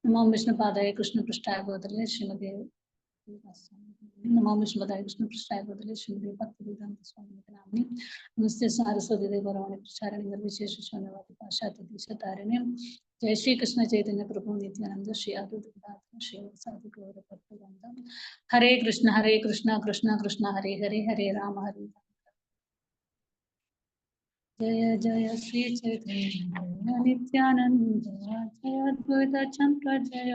नमो विष्णुपादाय कृष्ण पृष्ठाय गोदले श्रीमते नमो विष्णुपादाय कृष्ण पृष्ठाय गोदले श्रीमते भक्तिवेदांत स्वामी नामिनी नमस्ते सारस्वती देवी गौरवाणी प्रचारिणी निर्विशेष शून्यवादी पाश्चात्य देशतारिणी जय श्री कृष्ण चैतन्य प्रभु नित्यानंद श्री अद्वैत गदाधर श्री साधु गौर भक्तवृंद हरे कृष्ण कृष्ण कृष्ण हरे हरे हरे राम जय जय श्री चैतन्य नित्यानंद जय अद्वैत चंद्र जय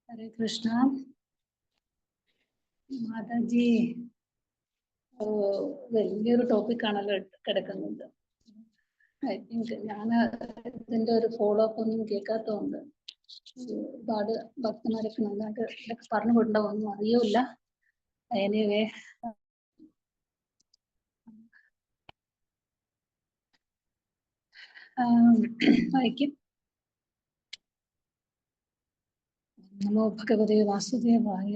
हरे कृष्ण മാതാജി വലിയൊരു ടോപ്പിക്കാണല്ലോ കിടക്കുന്നത്. ഐ തിങ്ക് ഞാൻ ഇതിന്റെ ഒരു ഫോളോ അപ്പ് ഒന്നും കേൾക്കാത്തതുകൊണ്ട് ഒരുപാട് ഭക്തന്മാരൊക്കെ നന്നായിട്ട് ഇതൊക്കെ പറഞ്ഞു കൊണ്ടുണ്ടാവും, ഒന്നും അറിയൂല. എനിവേ വായിക്കും. നമോ ഭഗവതേ വാസുദേവായ.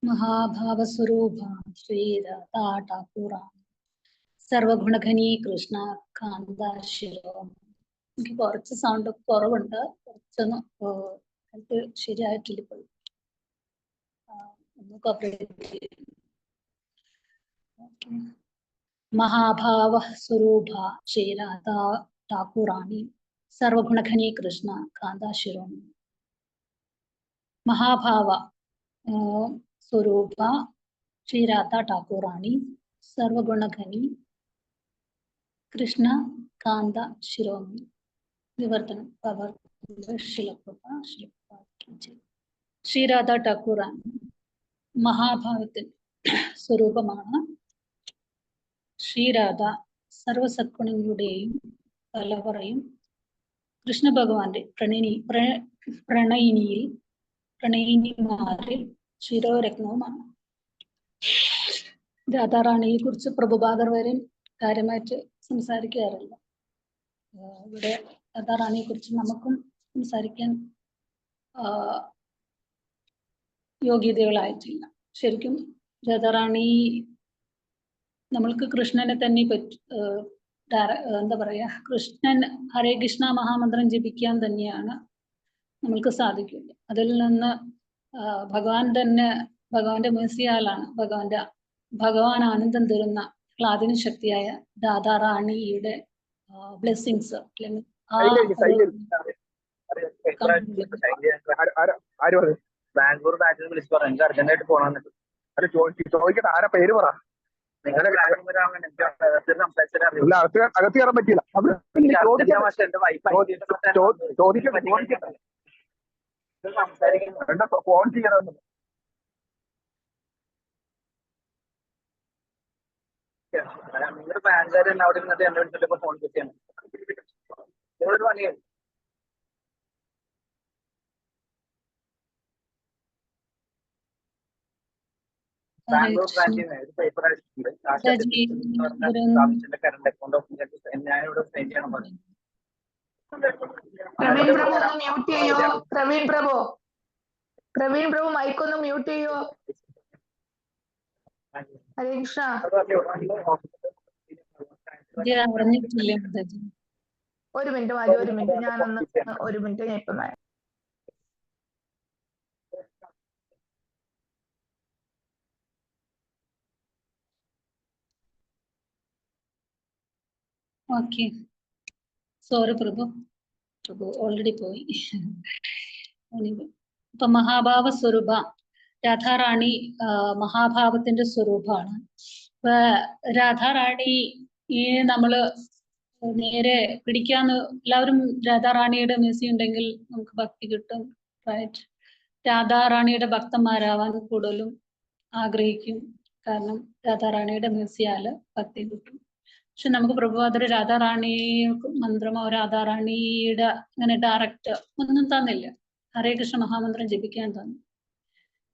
महाभावस्वरूप श्री राधा ठाकुर സർവഗുണഖനി കൃഷ്ണ കാന്താശിരോ. എനിക്ക് കുറച്ച് സൗണ്ട് കുറവുണ്ട്, കുറച്ചൊന്നും ശരിയായിട്ടില്ല. ഇപ്പോൾ മഹാഭാവ സ്വരൂപ ശ്രീ രാധാ ഠാക്കുറാണി സർവഗുണഖനി കൃഷ്ണ കാന്താശിരോ. മഹാഭാവ സ്വരൂപ ശ്രീ രാധാ ഠാക്കുറാണി സർവഗുണഖനി കൃഷ്ണ കാന്ത ശിരോമണി. വിവർത്തനം ശ്രീ രാധാ ഠാക്കുറാണി മഹാഭാവത്തിന്റെ സ്വരൂപമാണ്. ശ്രീരാധ സർവസദ്ഗുണങ്ങളുടെയും തലവറയും കൃഷ്ണ ഭഗവാന്റെ പ്രണയിനിമാരിൽ ശിരോരത്നവുമാണ്. രാധാറാണിയെ കുറിച്ച് പ്രഭുപാദർ വരെ കാര്യമായിട്ട് സംസാരിക്കാറില്ല. ഇവിടെ രാധാറാണിയെ കുറിച്ച് നമുക്കും സംസാരിക്കാൻ യോഗ്യതകളായിട്ടില്ല. ശരിക്കും രാധാറാണി നമ്മൾക്ക് കൃഷ്ണനെ തന്നെ എന്താ പറയാ, കൃഷ്ണൻ ഹരേ കൃഷ്ണ മഹാമന്ത്രം ജപിക്കാൻ തന്നെയാണ് നമ്മൾക്ക് സാധിക്കില്ല. അതിൽ നിന്ന് ഭഗവാൻ തന്നെ, ഭഗവാന്റെ മേഴ്സിയാലാണ് ഭഗവാൻ ആനന്ദം തരുന്ന ക്ലാദിന ശക്തിയായ രാധാറാണിയുടെ ബ്ലെസ്സിങ്സ് ബാംഗ്ലൂർ ബാച്ചിൽ വിളിച്ചു പറഞ്ഞു എനിക്ക് അർജന്റായിട്ട് പോകണമെന്ന്. അത് ചോദിക്കട്ടെ, ആരാ പേര് പറ. നിങ്ങളുടെ അകത്ത് കയറാൻ പറ്റിയില്ല. ഫോൺ ചെയ്യണമെന്ന്. നിങ്ങളുടെ ബാങ്കുകാർ തന്നെ അവിടെ ഇരുന്നിട്ട് എന്നെ വിളിച്ചിട്ട് ഫോൺ ചെയ്യണം. നിങ്ങളൊരു പണിയാണ്. ബാംഗ്ലൂർ ബ്രാഞ്ചിൽ നിന്ന് പേപ്പർ അയച്ചിട്ടുണ്ട്. കറണ്ട് അക്കൗണ്ട് ഞാനിവിടെ സെൻഡ് ചെയ്യണം പറഞ്ഞു. പ്രവീൺ പ്രഭു ഒന്ന് മ്യൂട്ട് ചെയ്യോ? പ്രവീൺ പ്രഭു മൈക്ക് ഒന്ന് മ്യൂട്ട് ചെയ്യോ? ഹരേ കൃഷ്ണ. ഒരു മിനിറ്റ് മാജി, ഒരു മിനിറ്റ് ഞാനൊന്ന് ഒരു മിനിറ്റ് ഞാൻ ഇപ്പം ഓക്കെ. സോറി പ്രഭു ഓൾറെഡി പോയി. ഇപ്പൊ മഹാഭാവ സ്വരൂപ രാധാറാണി മഹാഭാവത്തിന്റെ സ്വരൂപമാണ്. ഇപ്പൊ രാധാറാണി നമ്മള് നേരെ പിടിക്കാന്ന് എല്ലാവരും രാധാറാണിയുടെ മ്യൂസിയം ഉണ്ടെങ്കിൽ നമുക്ക് ഭക്തി കിട്ടും, റൈറ്റ്? രാധാറാണിയുടെ ഭക്തന്മാരാവാൻ കൂടുതലും ആഗ്രഹിക്കും, കാരണം രാധാറാണിയുടെ മ്യൂസിയാല് ഭക്തി കിട്ടും. പക്ഷെ നമുക്ക് പ്രഭുപാദർ രാധാറാണി മന്ത്രമോ രാധാറാണിയുടെ അങ്ങനെ ഡയറക്റ്റ് ഒന്നും തന്നില്ല. ഹരേ കൃഷ്ണ മഹാമന്ത്രം ജപിക്കാൻ തന്നു.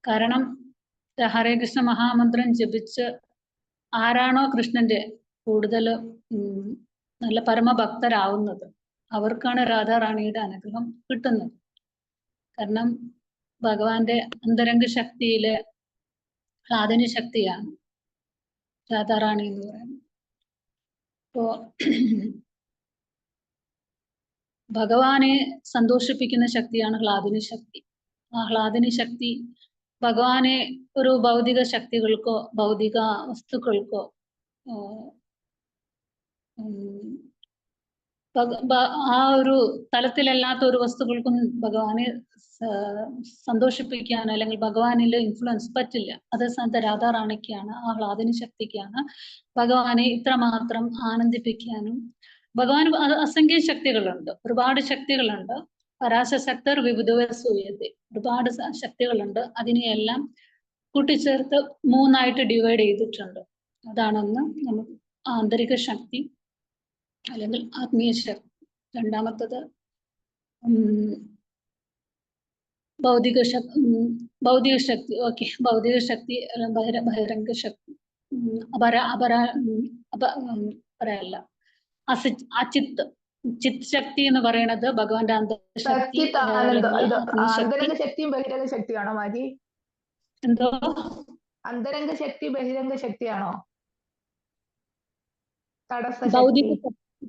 കാരണം ഹരേ കൃഷ്ണ മഹാമന്ത്രം ജപിച്ച് ആരാണോ കൃഷ്ണന്റെ കൂടുതൽ നല്ല പരമഭക്തരാവുന്നത് അവർക്കാണ് രാധാറാണിയുടെ അനുഗ്രഹം കിട്ടുന്നത്. കാരണം ഭഗവാന്റെ അന്തരംഗ ശക്തിയിലെ ആധുനിക ശക്തിയാണ് രാധാറാണി എന്ന് പറയുന്നത്. അപ്പോ ഭഗവാനെ സന്തോഷിപ്പിക്കുന്ന ശക്തിയാണ് ഹ്ലാദിനി ശക്തി. ആ ഹ്ലാദിനി ശക്തി ഭഗവാനെ ഒരു ഭൗതിക ശക്തികൾക്കോ ഭൗതിക വസ്തുക്കൾക്കോ ആ ഒരു തലത്തിലല്ലാത്ത ഒരു വസ്തുക്കൾക്കും ഭഗവാനെ സന്തോഷിപ്പിക്കാൻ അല്ലെങ്കിൽ ഭഗവാനിലെ ഇൻഫ്ലുവൻസ് പറ്റില്ല. അതേ സ്ഥാനത്ത് രാധാറാണിക്കാണ്, ആ ഹ്ലാദിനി ശക്തിക്കാണ് ഭഗവാനെ ഇത്രമാത്രം ആനന്ദിപ്പിക്കാനും. ഭഗവാൻ അസംഖ്യ ശക്തികളുണ്ട്, ഒരുപാട് ശക്തികളുണ്ട്. പരാശക്തർ വിവിധൂയത്തെ, ഒരുപാട് ശക്തികളുണ്ട്. അതിനെയെല്ലാം കൂട്ടിച്ചേർത്ത് 3ആയിട്ട് ഡിവൈഡ് ചെയ്തിട്ടുണ്ട്. അതാണെന്ന് നമുക്ക് ആന്തരിക ശക്തി അല്ലെങ്കിൽ ആത്മീയ ശക്തി. രണ്ടാമത്തത് ഭൗതിക ശക്തി. ഓക്കെ, ഭൗതിക ശക്തി, ബഹിരംഗ ശക്തി, പറയല്ല അചിത്ത്. ചിത് ശക്തി എന്ന് പറയുന്നത് ഭഗവാന്റെ അന്തരശക്തി. ആന്തരംഗ ശക്തിയും ബഹിരംഗ ശക്തിയാണോ മാജി? എന്തോ അന്തരംഗ ശക്തി ബഹിരംഗ ശക്തിയാണോ?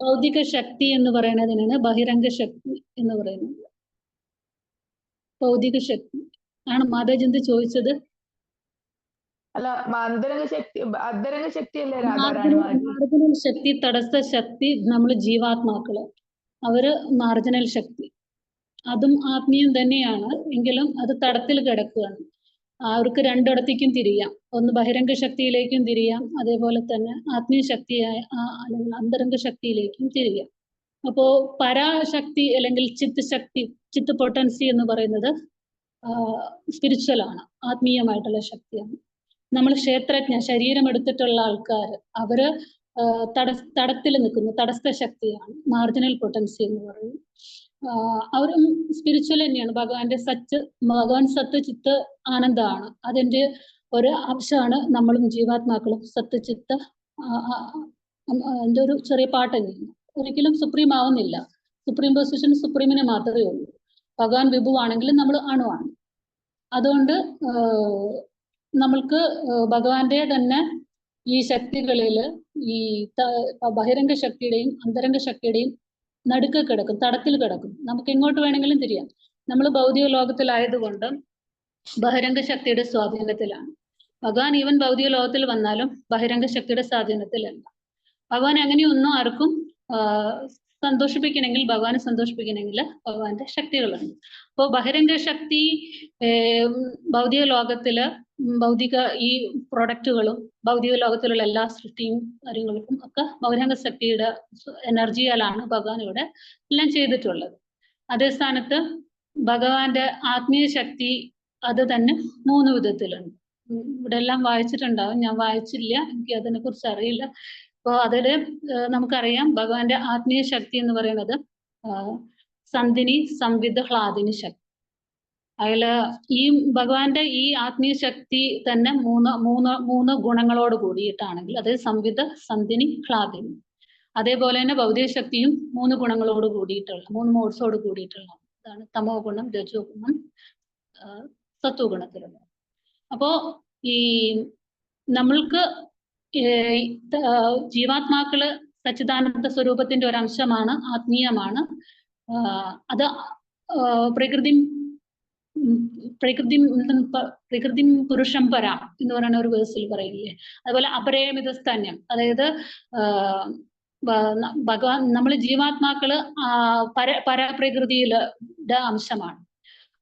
ഭൗതിക ശക്തി എന്ന് പറയുന്നതിനാണ് ബഹിരംഗ ശക്തി എന്ന് പറയുന്നത്. ഭൗതിക ശക്തി ആണ് മാതാജിന്ത് ചോദിച്ചത്. അല്ല, അന്തരംഗ ശക്തി അല്ലേ മാർജിനൽ ശക്തി, തടസ്സ ശക്തി, നമ്മൾ ജീവാത്മാക്കള്, അവര് മാർജിനൽ ശക്തി. അതും ആത്മീയം തന്നെയാണ്, എങ്കിലും അത് തടത്തിൽ കിടക്കുകയാണ്. അവർക്ക് രണ്ടിടത്തേക്കും തിരിയാം. ഒന്ന് ബഹിരംഗ ശക്തിയിലേക്കും തിരിയാം, അതേപോലെ തന്നെ ആത്മീയ ശക്തിയായ അല്ലെങ്കിൽ അന്തരംഗ ശക്തിയിലേക്കും തിരിയാം. അപ്പോ പരാശക്തി അല്ലെങ്കിൽ ചിത്ത് പൊട്ടൻസി എന്ന് പറയുന്നത് സ്പിരിച്വൽ ആണ്, ആത്മീയമായിട്ടുള്ള ശക്തിയാണ്. നമ്മൾ ക്ഷേത്രജ്ഞ ശരീരം എടുത്തിട്ടുള്ള ആൾക്കാർ, അവര് തടത്തിൽ നിൽക്കുന്നു, തടസ്ഥ ശക്തിയാണ്, മാർജിനൽ പൊട്ടൻസി എന്ന് പറയും. അവരും സ്പിരിച്വൽ തന്നെയാണ്. ഭഗവാൻ സത്ത് ചിത്ത് ആനന്ദമാണ്. അതിന്റെ ഒരു അംശമാണ് നമ്മളും ജീവാത്മാക്കളും. സത്ത് ചിത്ത് അതിന്റെ ഒരു ചെറിയ പാട്ട് തന്നെയാണ്. ഒരിക്കലും സുപ്രീം ആവുന്നില്ല. സുപ്രീം പൊസിഷൻ സുപ്രീമിന് മാത്രമേ ഉള്ളൂ. ഭഗവാൻ വിഭുവാണെങ്കിലും നമ്മൾ അണുവാണ്. അതുകൊണ്ട് നമ്മൾക്ക് ഭഗവാന്റെ തന്നെ ഈ ശക്തികളിൽ ഈ ബഹിരംഗ ശക്തിയുടെയും അന്തരംഗ ശക്തിയുടെയും നടുക്ക് കിടക്കും, തടത്തിൽ കിടക്കും. നമുക്ക് എങ്ങോട്ട് വേണമെങ്കിലും തിരിയാം. നമ്മൾ ഭൗതിക ലോകത്തിലായതുകൊണ്ട് ബഹിരംഗ ശക്തിയുടെ സ്വാധീനത്തിലാണ്. ഭഗവാൻ ഈവൻ ഭൗതിക ലോകത്തിൽ വന്നാലും ബഹിരംഗ ശക്തിയുടെ സ്വാധീനത്തിലല്ല. ഭഗവാൻ അങ്ങനെയൊന്നും ആർക്കും സന്തോഷിപ്പിക്കണമെങ്കിൽ, ഭഗവാനെ സന്തോഷിപ്പിക്കണമെങ്കിൽ ഭഗവാന്റെ ശക്തികളുണ്ട്. അപ്പോൾ ബഹിരംഗ ശക്തി ഭൗതിക ലോകത്തില് ഭൗതിക ഈ പ്രൊഡക്റ്റുകളും ഭൗതിക ലോകത്തിലുള്ള എല്ലാ സൃഷ്ടിയും കാര്യങ്ങൾക്കും ഒക്കെ ബഹിരംഗ ശക്തിയുടെ എനർജിയാലാണ് ഭഗവാൻ ഇവിടെ എല്ലാം ചെയ്തിട്ടുള്ളത്. അതേ സ്ഥാനത്ത് ഭഗവാന്റെ ആത്മീയ ശക്തി അത് തന്നെ 3 വിധത്തിലുണ്ട്. ഇവിടെ എല്ലാം വായിച്ചിട്ടുണ്ടാവും, ഞാൻ വായിച്ചില്ല, എനിക്ക് അതിനെ കുറിച്ച് അറിയില്ല. അപ്പോൾ അതില് നമുക്കറിയാം ഭഗവാന്റെ ആത്മീയ ശക്തി എന്ന് പറയുന്നത് സന്ധിനി, സംവിധ, ഹ്ലാദിനി ശക്തി. അതില് ഈ ഭഗവാന്റെ ഈ ആത്മീയ ശക്തി തന്നെ മൂന്ന് ഗുണങ്ങളോട് കൂടിയിട്ടാണെങ്കിൽ അത് സംവിധ, സന്ധിനി, ഹ്ലാദിനി. അതേപോലെ തന്നെ ഭൗതിക ശക്തിയും 3 ഗുണങ്ങളോട് കൂടിയിട്ടുള്ള, 3 മോഡ്സോട് കൂടിയിട്ടുള്ള അതാണ് തമോ ഗുണം, രജോ ഗുണം, സത്വ ഗുണത്തിലുള്ള. അപ്പോ ഈ നമ്മൾക്ക് ജീവാത്മാക്കള് സച്ചിദാനന്ദ സ്വരൂപത്തിന്റെ ഒരു അംശമാണ്, ആത്മീയമാണ്. അത് പ്രകൃതി പുരുഷം പര എന്ന് പറയുന്ന ഒരു വേഴ്സിൽ പറയില്ലേ. അതുപോലെ അപരേമിതസ്ഥാന്യം, അതായത് ഭഗവാൻ, നമ്മൾ ജീവാത്മാക്കള് പരപ്രകൃതിയുടെ അംശമാണ്.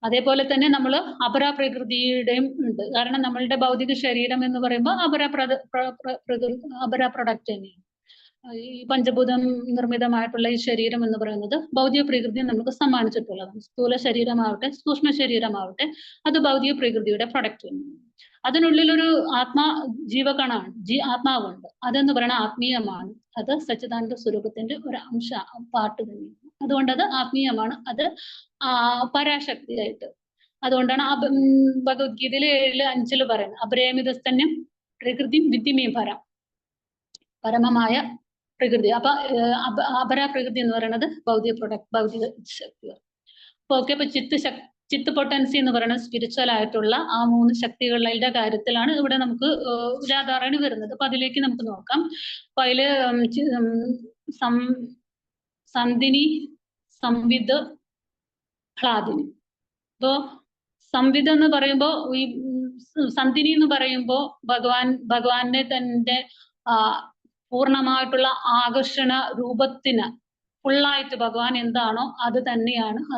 അതേപോലെ തന്നെ നമ്മൾ അപരപ്രകൃതിയുടെയും ഉണ്ട്. കാരണം നമ്മളുടെ ഭൗതിക ശരീരം എന്ന് പറയുമ്പോൾ അപര പ്രൊഡക്റ്റ് തന്നെയാണ്. ഈ പഞ്ചഭൂതം നിർമ്മിതമായിട്ടുള്ള ഈ ശരീരം എന്ന് പറയുന്നത് ഭൗതിക പ്രകൃതി നമുക്ക് സമ്മാനിച്ചിട്ടുള്ളതാണ്. സ്ഥൂല ശരീരമാവട്ടെ സൂക്ഷ്മ ശരീരമാവട്ടെ അത് ഭൗതിക പ്രകൃതിയുടെ പ്രൊഡക്റ്റ് തന്നെയാണ്. അതിനുള്ളിലൊരു ജീവകണാണ്, ആത്മാവുണ്ട്. അതെന്ന് പറയുന്നത് ആത്മീയമാണ്. അത് സച്ചിദാനന്ദ സ്വരൂപത്തിന്റെ ഒരു പാർട്ട് തന്നെയാണ്. അതുകൊണ്ട് അത് ആത്മീയമാണ്. അത് പരാശക്തിയായിട്ട്. അതുകൊണ്ടാണ് ഭഗവത്ഗീതയിൽ 7:5 പറയുന്നത് അപരമിതസ്ഥന്യം പ്രകൃതി വിദ്യമേം പരം, പരമമായ പ്രകൃതി. അപ്പൊ അപരാപ്രകൃതി എന്ന് പറയുന്നത് ഭൗതിക ശക്തി. ഓക്കെ, അപ്പൊ ചിത്ത് പൊട്ടൻസി എന്ന് പറയുന്നത് സ്പിരിച്വൽ ആയിട്ടുള്ള ആ 3 ശക്തികളുടെ കാര്യത്തിലാണ് ഇവിടെ നമുക്ക് രാധാറാണി വരുന്നത്. അപ്പൊ അതിലേക്ക് നമുക്ക് നോക്കാം. അപ്പൊ അതില് സന്ധിനി, സംവിത്, ഹ്ലാദിനി. അപ്പോ സംവിത് എന്ന് പറയുമ്പോ ഈ സന്ധിനി എന്ന് പറയുമ്പോ ഭഗവാനെ തന്റെ പൂർണ്ണമായിട്ടുള്ള ആകർഷണ രൂപത്തിന് ഫുള്ളായിട്ട് ഭഗവാൻ എന്താണോ അത് തന്നെയാണ് ആ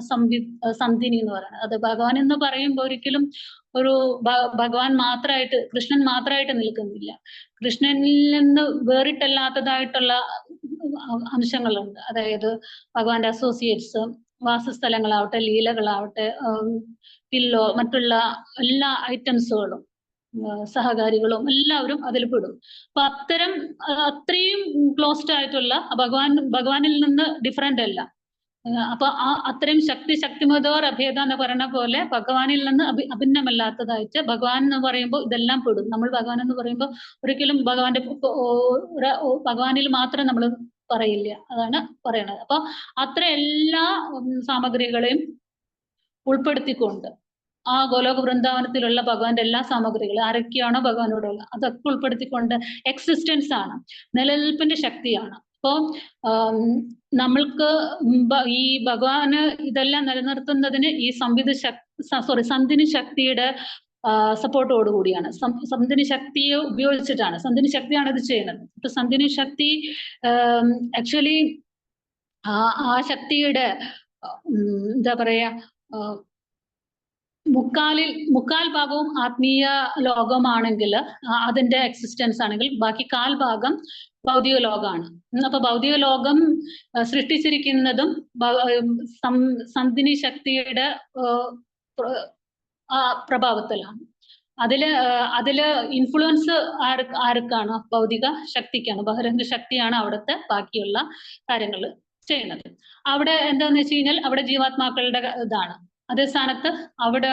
സന്ധിനി എന്ന് പറയുന്നത്. അത് ഭഗവാൻ എന്ന് പറയുമ്പോൾ ഒരിക്കലും ഒരു ഭഗവാൻ മാത്രമായിട്ട്, കൃഷ്ണൻ മാത്രമായിട്ട് നിൽക്കുന്നില്ല. കൃഷ്ണനിൽ നിന്ന് വേറിട്ടല്ലാത്തതായിട്ടുള്ള അംശങ്ങളുണ്ട്. അതായത് ഭഗവാന്റെ അസോസിയേറ്റ്സ്, വാസസ്ഥലങ്ങളാവട്ടെ, ലീലകളാവട്ടെ, പില്ലോ, മറ്റുള്ള എല്ലാ ഐറ്റംസുകളും, സഹകാരികളും എല്ലാവരും അതിൽ പെടും. അപ്പൊ അത്രയും ക്ലോസ്ഡ് ആയിട്ടുള്ള ഭഗവാനിൽ നിന്ന് ഡിഫറെന്റ് അല്ല. അപ്പൊ അത്രയും ശക്തിമതോർ അഭേദ എന്ന് പറയുന്ന പോലെ ഭഗവാനിൽ നിന്ന് അഭിന്നമല്ലാത്തതായിട്ട് ഭഗവാൻ എന്ന് പറയുമ്പോൾ ഇതെല്ലാം പെടും. നമ്മൾ ഭഗവാൻ എന്ന് പറയുമ്പോൾ ഒരിക്കലും ഭഗവാനിൽ മാത്രം നമ്മൾ പറയില്ല, അതാണ് പറയണത്. അപ്പൊ അത്ര എല്ലാ സാമഗ്രികളെയും ഉൾപ്പെടുത്തിക്കൊണ്ട് ആ ഗോലോക വൃന്ദാവനത്തിലുള്ള ഭഗവാന്റെ എല്ലാ സാമഗ്രികളും ആരൊക്കെയാണോ ഭഗവാനോടുള്ള അതൊക്കെ ഉൾപ്പെടുത്തിക്കൊണ്ട് എക്സിസ്റ്റൻസ് ആണ്, നിലനിൽപ്പിന്റെ ശക്തിയാണ്. അപ്പോ നമ്മൾക്ക് ഈ ഭഗവാന് ഇതെല്ലാം നിലനിർത്തുന്നതിന് ഈ സന്ധിനി ശക്തിയുടെ സപ്പോർട്ടോടുകൂടിയാണ്, സന്ധിനി ശക്തിയെ ഉപയോഗിച്ചിട്ടാണ്, സന്ധിനി ശക്തിയാണ് ഇത് ചെയ്യുന്നത്. ഇപ്പൊ സന്ധിനി ശക്തി ആക്ച്വലി ആ ശക്തിയുടെ എന്താ പറയാ, മുക്കാൽ ഭാഗവും ആത്മീയ ലോകമാണെങ്കിൽ, അതിന്റെ എക്സിസ്റ്റൻസ് ആണെങ്കിൽ, ബാക്കി 1/4 ഭാഗം ഭൗതിക ലോകമാണ്. അപ്പൊ ഭൗതിക ലോകം സൃഷ്ടിച്ചിരിക്കുന്നതും സന്ധിനി ശക്തിയുടെ പ്രഭാവത്തിലാണ്. അതില് ഇൻഫ്ലുവൻസ് ആർക്കാണ്? ഭൗതിക ശക്തിക്കാണ്, ബഹിരംഗ ശക്തിയാണ് അവിടുത്തെ ബാക്കിയുള്ള കാര്യങ്ങൾ ചെയ്യുന്നത്. അവിടെ എന്താന്ന് വെച്ച് കഴിഞ്ഞാൽ അവിടെ ജീവാത്മാക്കളുടെ ഇതാണ്. അതേ സ്ഥാനത്ത് അവിടെ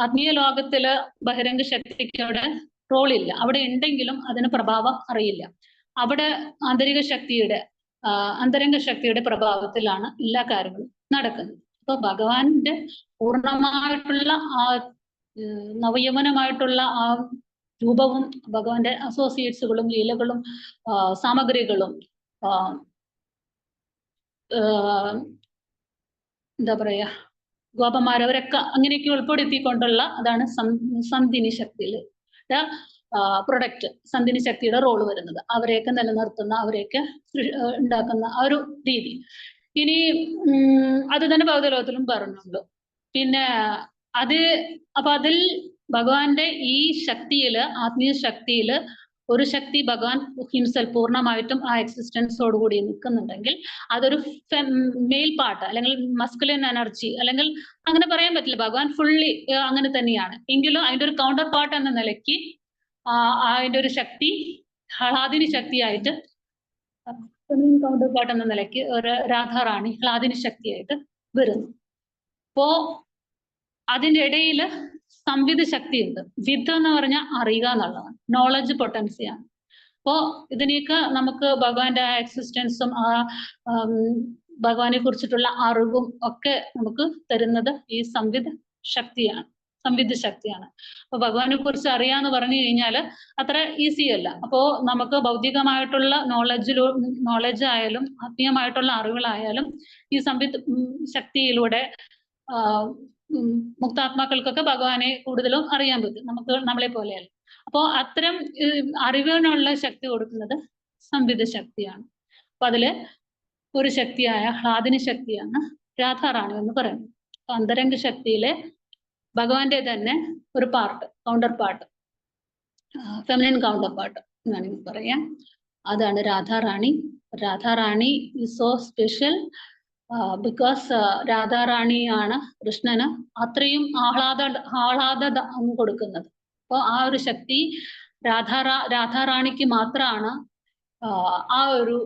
ആത്മീയ ലോകത്തില് ബഹിരംഗ ശക്തിക്ക് അവിടെ റോളില്ല. അവിടെ ഉണ്ടെങ്കിലും അതിന് പ്രഭാവം അറിയില്ല. അവിടെ അന്തരംഗ ശക്തിയുടെ പ്രഭാവത്തിലാണ് എല്ലാ കാര്യങ്ങളും നടക്കുന്നത്. അപ്പൊ ഭഗവാന്റെ പൂർണ്ണമായിട്ടുള്ള ആ നവയവനമായിട്ടുള്ള ആ രൂപവും ഭഗവാന്റെ അസോസിയേറ്റ്സുകളും ലീലകളും സാമഗ്രികളും എന്താ പറയാ, ഗോപന്മാരവരൊക്കെ അങ്ങനെയൊക്കെ ഉൾപ്പെടുത്തിക്കൊണ്ടുള്ള അതാണ് സന്ധിനി ശക്തിയിൽ പ്രൊഡക്റ്റ്, സന്ധിനി ശക്തിയുടെ റോള് വരുന്നത്. അവരെയൊക്കെ നിലനിർത്തുന്ന, അവരെയൊക്കെ ഉണ്ടാക്കുന്ന ആ ഒരു രീതി. ഇനി അത് തന്നെ ഭൗതലോകത്തിലും പറഞ്ഞുണ്ട്. പിന്നെ അതിൽ ഭഗവാന്റെ ഈ ശക്തിയില്, ആത്മീയ ശക്തിയില് ഒരു ശക്തി ഭഗവാൻ ഹിംസെൽഫ് പൂർണ്ണമായിട്ടും ആ എക്സിസ്റ്റൻസോടുകൂടി നിൽക്കുന്നുണ്ടെങ്കിൽ അതൊരു മെയിൽ പാർട്ട് അല്ലെങ്കിൽ മസ്കുലിൻ എനർജി, അല്ലെങ്കിൽ അങ്ങനെ പറയാൻ പറ്റില്ല, ഭഗവാൻ ഫുള്ളി അങ്ങനെ തന്നെയാണ്. എങ്കിലും അതിന്റെ ഒരു കൗണ്ടർ പാർട്ട് എന്ന നിലയ്ക്ക് അതിന്റെ ഒരു ശക്തി ഹ്ലാദിനി ശക്തിയായിട്ട്, കൗണ്ടർ പാർട്ട് എന്ന നിലയ്ക്ക് ഒരു രാധാറാണി ഹ്ലാദിനി ശക്തിയായിട്ട് വരുന്നു. അപ്പോ അതിന്റെ ഇടയിൽ സംവിധ ശക്തിയുണ്ട്. വിത്ത് എന്ന് പറഞ്ഞാൽ അറിയുക എന്നുള്ളതാണ്, നോളജ് പൊട്ടൻസിയാണ്. അപ്പോ ഇതിനെയൊക്കെ നമുക്ക് ഭഗവാന്റെ എക്സിസ്റ്റൻസും ആ ഭഗവാനെ കുറിച്ചിട്ടുള്ള അറിവും ഒക്കെ നമുക്ക് തരുന്നത് ഈ സംവിധ ശക്തിയാണ്. അപ്പൊ ഭഗവാനെ കുറിച്ച് അറിയാന്ന് പറഞ്ഞു കഴിഞ്ഞാൽ അത്ര ഈസി അല്ല. അപ്പോ നമുക്ക് ഭൗതികമായിട്ടുള്ള നോളജ് ആയാലും ആത്മീയമായിട്ടുള്ള അറിവുകളായാലും ഈ സംവിധ ശക്തിയിലൂടെ മുക്താത്മാക്കൾക്കൊക്കെ ഭഗവാനെ കൂടുതലും അറിയാൻ പറ്റും, നമ്മളെ പോലെയല്ല. അപ്പോ അത്തരം അറിവിനുള്ള ശക്തി കൊടുക്കുന്നത് സംവിധ ശക്തിയാണ്. അപ്പൊ അതില് ഒരു ശക്തിയായ ഹ്ലാദിനി ശക്തിയാണ് രാധാറാണി എന്ന് പറയുന്നത്. അപ്പൊ അന്തരംഗ ശക്തിയിലെ ഭഗവാന്റെ തന്നെ ഒരു part, counter part, feminine counter part എന്നാണ് പറയാം. അതാണ് Radharani. Radharani is so special because രാധാറാണിയാണ് കൃഷ്ണന് അത്രയും ആഹ്ലാദ കൊടുക്കുന്നത്. അപ്പോൾ ആ ഒരു ശക്തി രാധാറാണിക്ക് മാത്രമാണ്. ആ ഒരു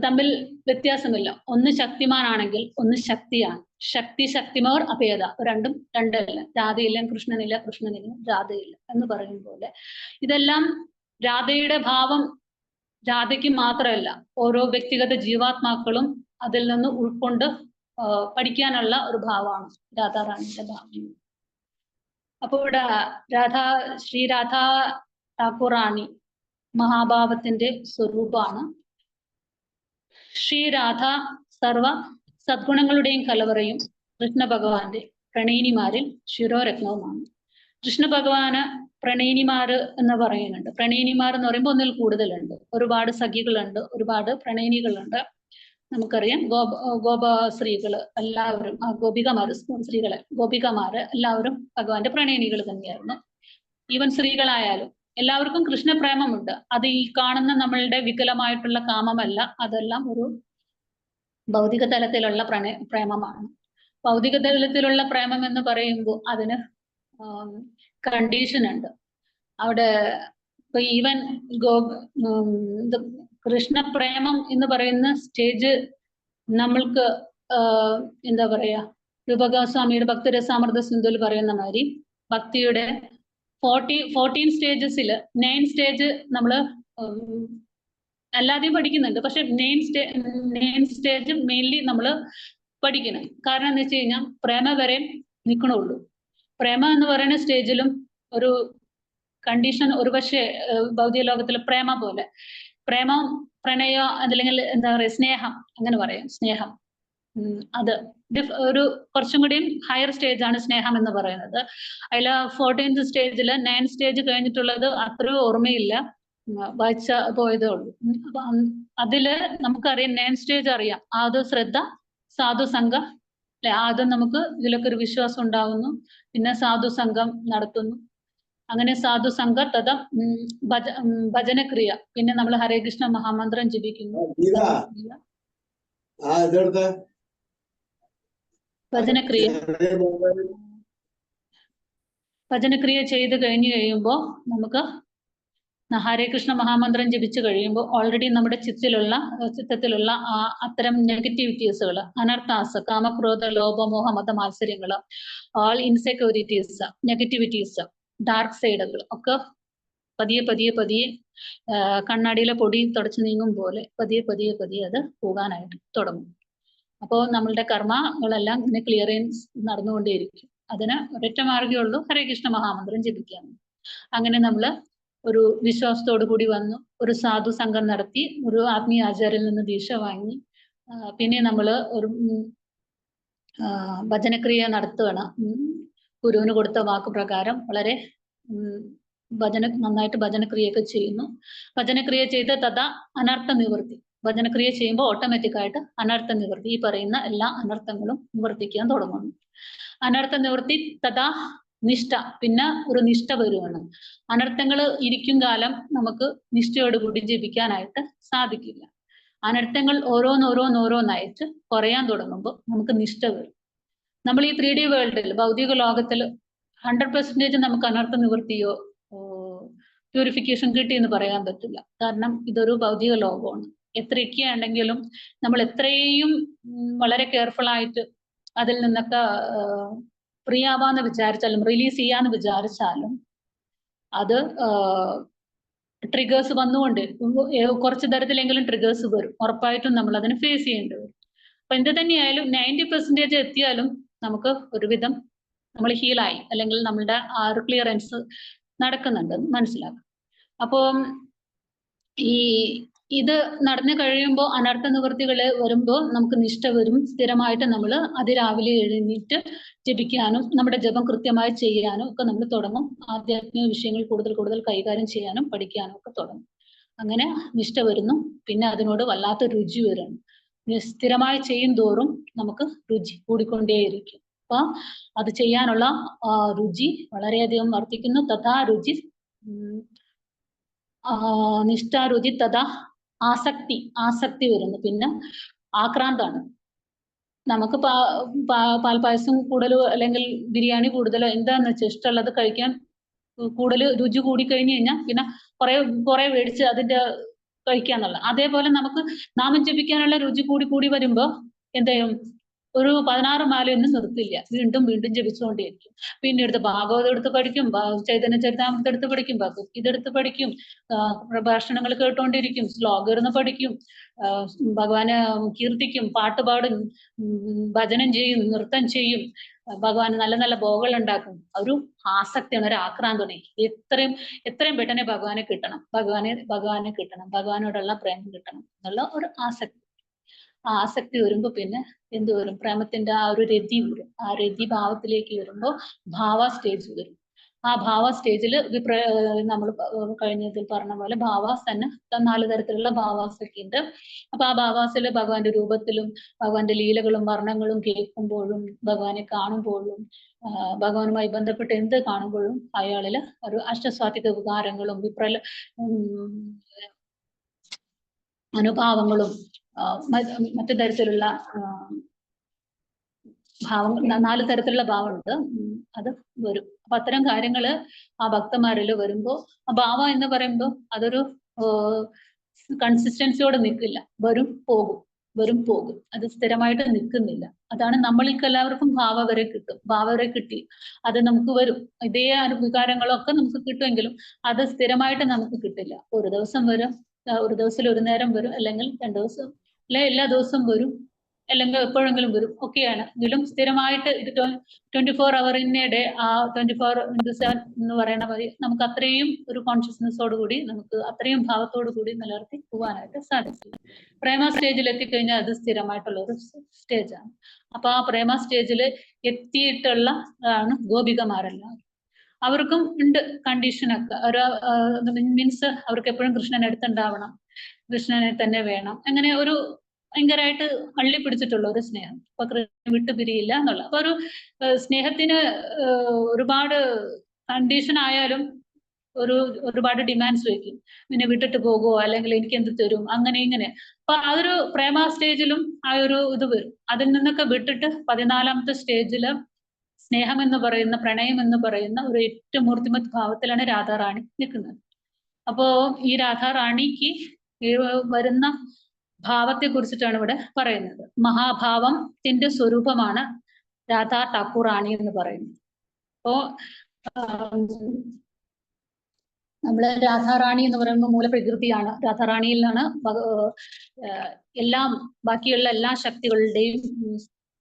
തമ്മിൽ വ്യത്യാസമില്ല. ഒന്ന് ശക്തിമാനാണെങ്കിൽ ഒന്ന് ശക്തിയാണ്. ശക്തി ശക്തിമോർ അഭേദ, രണ്ടും രണ്ടല്ല. രാധയില്ല കൃഷ്ണനില്ല, കൃഷ്ണനില്ല രാധയില്ല എന്ന് പറയും പോലെ ഇതെല്ലാം രാധയുടെ ഭാവം രാധയ്ക്ക് മാത്രമല്ല, ഓരോ വ്യക്തിഗത ജീവാത്മാക്കളും അതിൽ നിന്ന് ഉൾക്കൊണ്ട് പഠിക്കാനുള്ള ഒരു ഭാവമാണ് രാധാറാണിയുടെ ഭാവം. അപ്പോൾ ഇവിടെ ശ്രീരാധ ഠാക്കൂറാണി മഹാഭാവത്തിന്റെ സ്വരൂപമാണ്. ശ്രീരാധ സർവ സദ്ഗുണങ്ങളുടെയും കലവറയും കൃഷ്ണ ഭഗവാന്റെ പ്രണയിനിമാരിൽ ശിരോരത്നവുമാണ്. കൃഷ്ണ ഭഗവാന് പ്രണയിനിമാര് എന്ന് പറയുന്നുണ്ട്. പ്രണയിനിമാർ എന്ന് പറയുമ്പോൾ ഒന്നിൽ കൂടുതലുണ്ട്. ഒരുപാട് സഖികളുണ്ട്, ഒരുപാട് പ്രണയിനികളുണ്ട്. നമുക്കറിയാം ഗോപ സ്ത്രീകള് എല്ലാവരും, ഗോപികമാര് സ്ത്രീകള്, ഗോപികമാര് എല്ലാവരും ഭഗവാന്റെ പ്രണയിനികൾ തന്നെയായിരുന്നു. ഈവൻ സ്ത്രീകളായാലും എല്ലാവർക്കും കൃഷ്ണപ്രേമമുണ്ട്. അത് ഈ കാണുന്ന നമ്മളുടെ വികലമായിട്ടുള്ള കാമമല്ല, അതെല്ലാം ഒരു ഭൗതിക തലത്തിലുള്ള പ്രേമമാണ്. ഭൗതിക തലത്തിലുള്ള പ്രേമം എന്ന് പറയുമ്പോൾ അതിന് കണ്ടീഷൻ ഉണ്ട്. അവിടെ ഇപ്പൊ ഈവൻ കൃഷ്ണപ്രേമം എന്ന് പറയുന്ന സ്റ്റേജ് നമ്മൾക്ക് എന്താ പറയാ, രൂപകസ്വാമിയുടെ ഭക്തരസാമൃത സിന്ധുവിൽ പറയുന്ന മാതിരി ഭക്തിയുടെ 14 സ്റ്റേജസിൽ 9 സ്റ്റേജ് നമ്മള് അല്ലാതെയും പഠിക്കുന്നുണ്ട്. പക്ഷെ 9 സ്റ്റേജ് മെയിൻലി നമ്മൾ പഠിക്കണം. കാരണം എന്ന് വെച്ച് കഴിഞ്ഞാൽ പ്രേമ വരെ നിൽക്കണുള്ളൂ. പ്രേമ എന്ന് പറയുന്ന സ്റ്റേജിലും ഒരു കണ്ടീഷൻ, ഒരുപക്ഷെ ഭൗതിക ലോകത്തിലെ പ്രേമ പോലെ പ്രേമം, പ്രണയം, അതല്ലെങ്കിൽ എന്താ പറയുക, സ്നേഹം, അങ്ങനെ പറയാം, സ്നേഹം. അത് ഒരു കുറച്ചും കൂടിയും ഹയർ സ്റ്റേജ് ആണ് സ്നേഹം എന്ന് പറയുന്നത്. അതിൽ 14th സ്റ്റേജിൽ 9 സ്റ്റേജ് കഴിഞ്ഞിട്ടുള്ളത് അത്രയും ഓർമ്മയില്ല, വായിച്ച പോയതേ ഉള്ളൂ. അപ്പൊ അതില് നമുക്കറിയാം 9 സ്റ്റേജ് അറിയാം. ആദ്യം ശ്രദ്ധ, സാധു സംഘം അല്ലെ, ആദ്യം നമുക്ക് ഇതിലൊക്കെ ഒരു വിശ്വാസം ഉണ്ടാവുന്നു, പിന്നെ സാധു സംഘം നടത്തുന്നു, അങ്ങനെ സാധു സംഘ തഥ ഭജനക്രിയ, പിന്നെ നമ്മൾ ഹരേ കൃഷ്ണ മഹാമന്ത്രം ജപിക്കുന്നു. ഭജനക്രിയ ചെയ്ത് കഴിഞ്ഞു കഴിയുമ്പോൾ നമുക്ക് ഹരേ കൃഷ്ണ മഹാമന്ത്രം ജപിച്ചു കഴിയുമ്പോൾ ഓൾറെഡി നമ്മുടെ ചിത്തത്തിലുള്ള അത്തരം നെഗറ്റിവിറ്റീസുകൾ, അനർത്ഥാസ്, കാമക്രോധ ലോപമോഹ മത മാത്സര്യങ്ങൾ, ഓൾ ഇൻസെക്യൂരിറ്റീസ്, നെഗറ്റിവിറ്റീസ്, ഡാർക്ക് സൈഡുകൾ ഒക്കെ പതിയെ കണ്ണാടിയിലെ പൊടി തുടച്ചു നീങ്ങും പോലെ പതിയെ അത് പോകാനായിട്ട് തുടങ്ങും. അപ്പോൾ നമ്മളുടെ കർമ്മങ്ങളെല്ലാം ഇങ്ങനെ ക്ലിയറൻസ് നടന്നുകൊണ്ടേയിരിക്കും. അതിന് ഒരൊറ്റ മാർഗ്ഗമേ ഉള്ളൂ, ഹരേ കൃഷ്ണ മഹാമന്ത്രം ജപിക്കാൻ. അങ്ങനെ നമ്മൾ ഒരു വിശ്വാസത്തോടു കൂടി വന്നു, ഒരു സാധു സംഘം നടത്തി, ഒരു ആത്മീയ ആചാര്യയിൽ നിന്ന് ദീക്ഷ വാങ്ങി, പിന്നെ നമ്മൾ ഒരു ഭജനക്രിയ നടത്തുകയാണ്. ഗുരുവിന് കൊടുത്ത വാക്ക് പ്രകാരം വളരെ നന്നായിട്ട് ഭജനക്രിയൊക്കെ ചെയ്യുന്നു. ഭജനക്രിയ ചെയ്ത് തഥാ അനർത്ഥ നിവൃത്തി. ഭജനക്രിയ ചെയ്യുമ്പോൾ ഓട്ടോമാറ്റിക്കായിട്ട് അനർത്ഥ നിവൃത്തി, ഈ പറയുന്ന എല്ലാ അനർത്ഥങ്ങളും നിവർത്തിക്കാൻ തുടങ്ങുന്നു. അനർത്ഥ നിവൃത്തി തഥാ നിഷ്ഠ, പിന്നെ ഒരു നിഷ്ഠ വരുവാണ്. അനർത്ഥങ്ങൾ ഇരിക്കും കാലം നമുക്ക് നിഷ്ഠയോടുകൂടി ജപിക്കാനായിട്ട് സാധിക്കില്ല. അനർത്ഥങ്ങൾ ഓരോന്നോരോന്നായിട്ട് കുറയാൻ തുടങ്ങുമ്പോൾ നമുക്ക് നിഷ്ഠ വരും. നമ്മൾ ഈ 3D വേൾഡിൽ, ഭൗതിക ലോകത്തിൽ 100% നമുക്ക് അനർത്ഥ നിവൃത്തിയോ പ്യൂരിഫിക്കേഷൻ കിട്ടി എന്ന് പറയാൻ പറ്റില്ല. കാരണം ഇതൊരു ഭൗതിക ലോകമാണ്. എത്രയൊക്കെ ഉണ്ടെങ്കിലും നമ്മൾ എത്രയും വളരെ കെയർഫുൾ ആയിട്ട് അതിൽ നിന്നൊക്കെ ഫ്രീ ആവാന്ന് വിചാരിച്ചാലും, റിലീസ് ചെയ്യാന്ന് വിചാരിച്ചാലും അത് ട്രിഗേഴ്സ് വന്നുകൊണ്ട് കുറച്ച് തരത്തിലെങ്കിലും ട്രിഗേഴ്സ് വരും. ഉറപ്പായിട്ടും നമ്മൾ അതിനെ ഫേസ് ചെയ്യേണ്ടി വരും. അപ്പൊ എന്ത് തന്നെയായാലും 90% എത്തിയാലും നമുക്ക് ഒരുവിധം നമ്മൾ ഹീലായി, അല്ലെങ്കിൽ നമ്മളുടെ ആ ഒരു ക്ലിയറൻസ് നടക്കുന്നുണ്ട് മനസ്സിലാക്കാം. അപ്പോൾ ഇത് നടന്നു കഴിയുമ്പോൾ അനർത്ഥ നിവൃത്തികൾ വരുമ്പോൾ നമുക്ക് നിഷ്ഠ വരും. സ്ഥിരമായിട്ട് നമ്മൾ അതിരാവിലെ എഴുന്നേറ്റ് ജപിക്കാനും നമ്മുടെ ജപം കൃത്യമായി ചെയ്യാനും ഒക്കെ നമ്മൾ തുടങ്ങും. ആധ്യാത്മിക വിഷയങ്ങൾ കൂടുതൽ കൈകാര്യം ചെയ്യാനും പഠിക്കാനും ഒക്കെ തുടങ്ങും. അങ്ങനെ നിഷ്ഠ വരുന്നു. പിന്നെ അതിനോട് വല്ലാത്ത രുചി വരുന്നു. സ്ഥിരമായി ചെയ്യും തോറും നമുക്ക് രുചി കൂടിക്കൊണ്ടേയിരിക്കും. അപ്പൊ അത് ചെയ്യാനുള്ള രുചി വളരെയധികം വർദ്ധിക്കുന്നു. തഥാ രുചി നിഷ്ഠാരുചി തഥാ ആസക്തി വരുന്നു. പിന്നെ ആക്രാന്താണ്. നമുക്ക് പാൽപ്പായസം കൂടുതലോ അല്ലെങ്കിൽ ബിരിയാണി കൂടുതലോ എന്താന്ന് വെച്ചാൽ ഇഷ്ടമുള്ളത് കഴിക്കാൻ കൂടുതൽ രുചി കൂടി കഴിഞ്ഞു കഴിഞ്ഞാൽ പിന്നെ കുറെ മേടിച്ച് അതിന്റെ കഴിക്കാന്നുള്ള. അതേപോലെ നമുക്ക് നാമം ജപിക്കാനുള്ള രുചി കൂടി വരുമ്പോ എന്ത് ചെയ്യും, ഒരു 16 മാലയൊന്നും നിർത്തില്ല, വീണ്ടും വീണ്ടും ജപിച്ചുകൊണ്ടേയിരിക്കും. പിന്നെ എടുത്ത് ഭാഗവതം എടുത്ത് പഠിക്കും, ചൈതന്യ ചരിതാമൃതം എടുത്ത് പഠിക്കും, ഭഗവത്ഗീത എടുത്ത് പഠിക്കും, പ്രഭാഷണങ്ങൾ കേട്ടുകൊണ്ടിരിക്കും, ശ്ലോകം ഇരുന്ന് പഠിക്കും, ഭഗവാനെ കീർത്തിക്കും, പാട്ട് പാടും, ഭജനം ചെയ്യും, നൃത്തം ചെയ്യും, ഭഗവാൻ നല്ല നല്ല ഭോഗങ്ങൾ ഉണ്ടാക്കും. ഒരു ആസക്തിയാണ്, ഒരു ആക്രാന്തമാണ്. എത്രയും പെട്ടെന്ന് ഭഗവാനെ കിട്ടണം, ഭഗവാനെ കിട്ടണം, ഭഗവാനോടുള്ള പ്രേമം കിട്ടണം എന്നുള്ള ഒരു ആസക്തി. ആ ആസക്തി വരുമ്പോ പിന്നെ എന്ത് വരും? പ്രേമത്തിന്റെ ആ ഒരു രതി വരും. ആ രതി ഭാവത്തിലേക്ക് വരുമ്പോ ഭാവ സ്റ്റേജ് വരും. ആ ഭാവ സ്റ്റേജിൽ നമ്മൾ കഴിഞ്ഞതിൽ പറഞ്ഞ പോലെ ഭാവാസ് തന്നെ 4 തരത്തിലുള്ള ഭാവാസൊക്കെ ഉണ്ട്. അപ്പൊ ആ ഭാവാസില് ഭഗവാന്റെ രൂപത്തിലും ഭഗവാന്റെ ലീലകളും വർണ്ണങ്ങളും കേൾക്കുമ്പോഴും ഭഗവാനെ കാണുമ്പോഴും ഭഗവാനുമായി ബന്ധപ്പെട്ട് എന്ത് കാണുമ്പോഴും അയാളില് ഒരു അഷ്ടസ്വാത്വിക വികാരങ്ങളും അനുഭാവങ്ങളും മറ്റു തരത്തിലുള്ള ഭാവങ്ങൾ, 4 തരത്തിലുള്ള ഭാവമുണ്ട്, അത് വരും. അപ്പൊ അത്തരം കാര്യങ്ങള് ആ ഭക്തന്മാരിൽ വരുമ്പോ ആ ഭാവം എന്ന് പറയുമ്പോൾ അതൊരു കൺസിസ്റ്റൻസിയോടെ നിൽക്കില്ല, വരും പോകും, അത് സ്ഥിരമായിട്ട് നിൽക്കുന്നില്ല. അതാണ് നമ്മൾക്ക് എല്ലാവർക്കും ഭാവ വരെ കിട്ടും, ഭാവ വരെ കിട്ടി, അത് നമുക്ക് വരും. ഇതേ വികാരങ്ങളൊക്കെ നമുക്ക് കിട്ടുമെങ്കിലും അത് സ്ഥിരമായിട്ട് നമുക്ക് കിട്ടില്ല. ഒരു ദിവസം വരും, ഒരു ദിവസത്തിൽ ഒരു നേരം വരും, അല്ലെങ്കിൽ 2 ദിവസം, അല്ലെ എല്ലാ ദിവസവും വരും, അല്ലെങ്കിൽ എപ്പോഴെങ്കിലും വരും ഒക്കെയാണ്. ഇതിലും സ്ഥിരമായിട്ട് ഇത് 24 hour ഇൻ എ ഡേ, ആ 24/7 എന്ന് പറയുന്ന മതി, നമുക്ക് അത്രയും ഒരു കോൺഷ്യസ്നെസ്സോട് കൂടി നമുക്ക് അത്രയും ഭാവത്തോടു കൂടി നിലനിർത്തി പോകാനായിട്ട് സാധിക്കും. പ്രേമ സ്റ്റേജിൽ എത്തിക്കഴിഞ്ഞാൽ അത് സ്ഥിരമായിട്ടുള്ള ഒരു സ്റ്റേജാണ്. അപ്പൊ ആ പ്രേമ സ്റ്റേജിൽ എത്തിയിട്ടുള്ള ആണ് ഗോപികമാരെല്ലാം. അവർക്കും ഉണ്ട് കണ്ടീഷനൊക്കെ, മീൻസ് അവർക്ക് എപ്പോഴും കൃഷ്ണൻ അടുത്തുണ്ടാവണം, കൃഷ്ണനെ തന്നെ വേണം, അങ്ങനെ ഒരു ഭയങ്കരമായിട്ട് അള്ളി പിടിച്ചിട്ടുള്ള ഒരു സ്നേഹം, അപ്പൊ കൃഷ്ണൻ വിട്ടുപിരിയില്ല എന്നുള്ള. അപ്പൊ ഒരു സ്നേഹത്തിന് ഒരുപാട് കണ്ടീഷൻ ആയാലും ഒരുപാട് ഡിമാൻഡ്സ് വയ്ക്കും, പിന്നെ വിട്ടിട്ട് പോകുമോ, അല്ലെങ്കിൽ എനിക്ക് എന്ത് തരും, അങ്ങനെ ഇങ്ങനെ. അപ്പൊ ആ ഒരു പ്രേമ സ്റ്റേജിലും ആ ഒരു ഇത് വരും. അതിൽ നിന്നൊക്കെ വിട്ടിട്ട് 14ാമത്തെ സ്റ്റേജില് സ്നേഹം എന്ന് പറയുന്ന, പ്രണയം എന്ന് പറയുന്ന ഒരു ഏറ്റവും മൂർത്തിമത് ഭാവത്തിലാണ് രാധാറാണി നിൽക്കുന്നത്. അപ്പോ ഈ രാധാറാണിക്ക് വരുന്ന ഭാവത്തെ കുറിച്ചിട്ടാണ് ഇവിടെ പറയുന്നത്. മഹാഭാവത്തിന്റെ സ്വരൂപമാണ് രാധാ ഠാക്കൂർ റാണി എന്ന് പറയുന്നത്. അപ്പോ നമ്മള് രാധാറാണി എന്ന് പറയുമ്പോൾ മൂലപ്രകൃതിയാണ്. രാധാറാണിയിലാണ് എല്ലാം, ബാക്കിയുള്ള എല്ലാ ശക്തികളുടെയും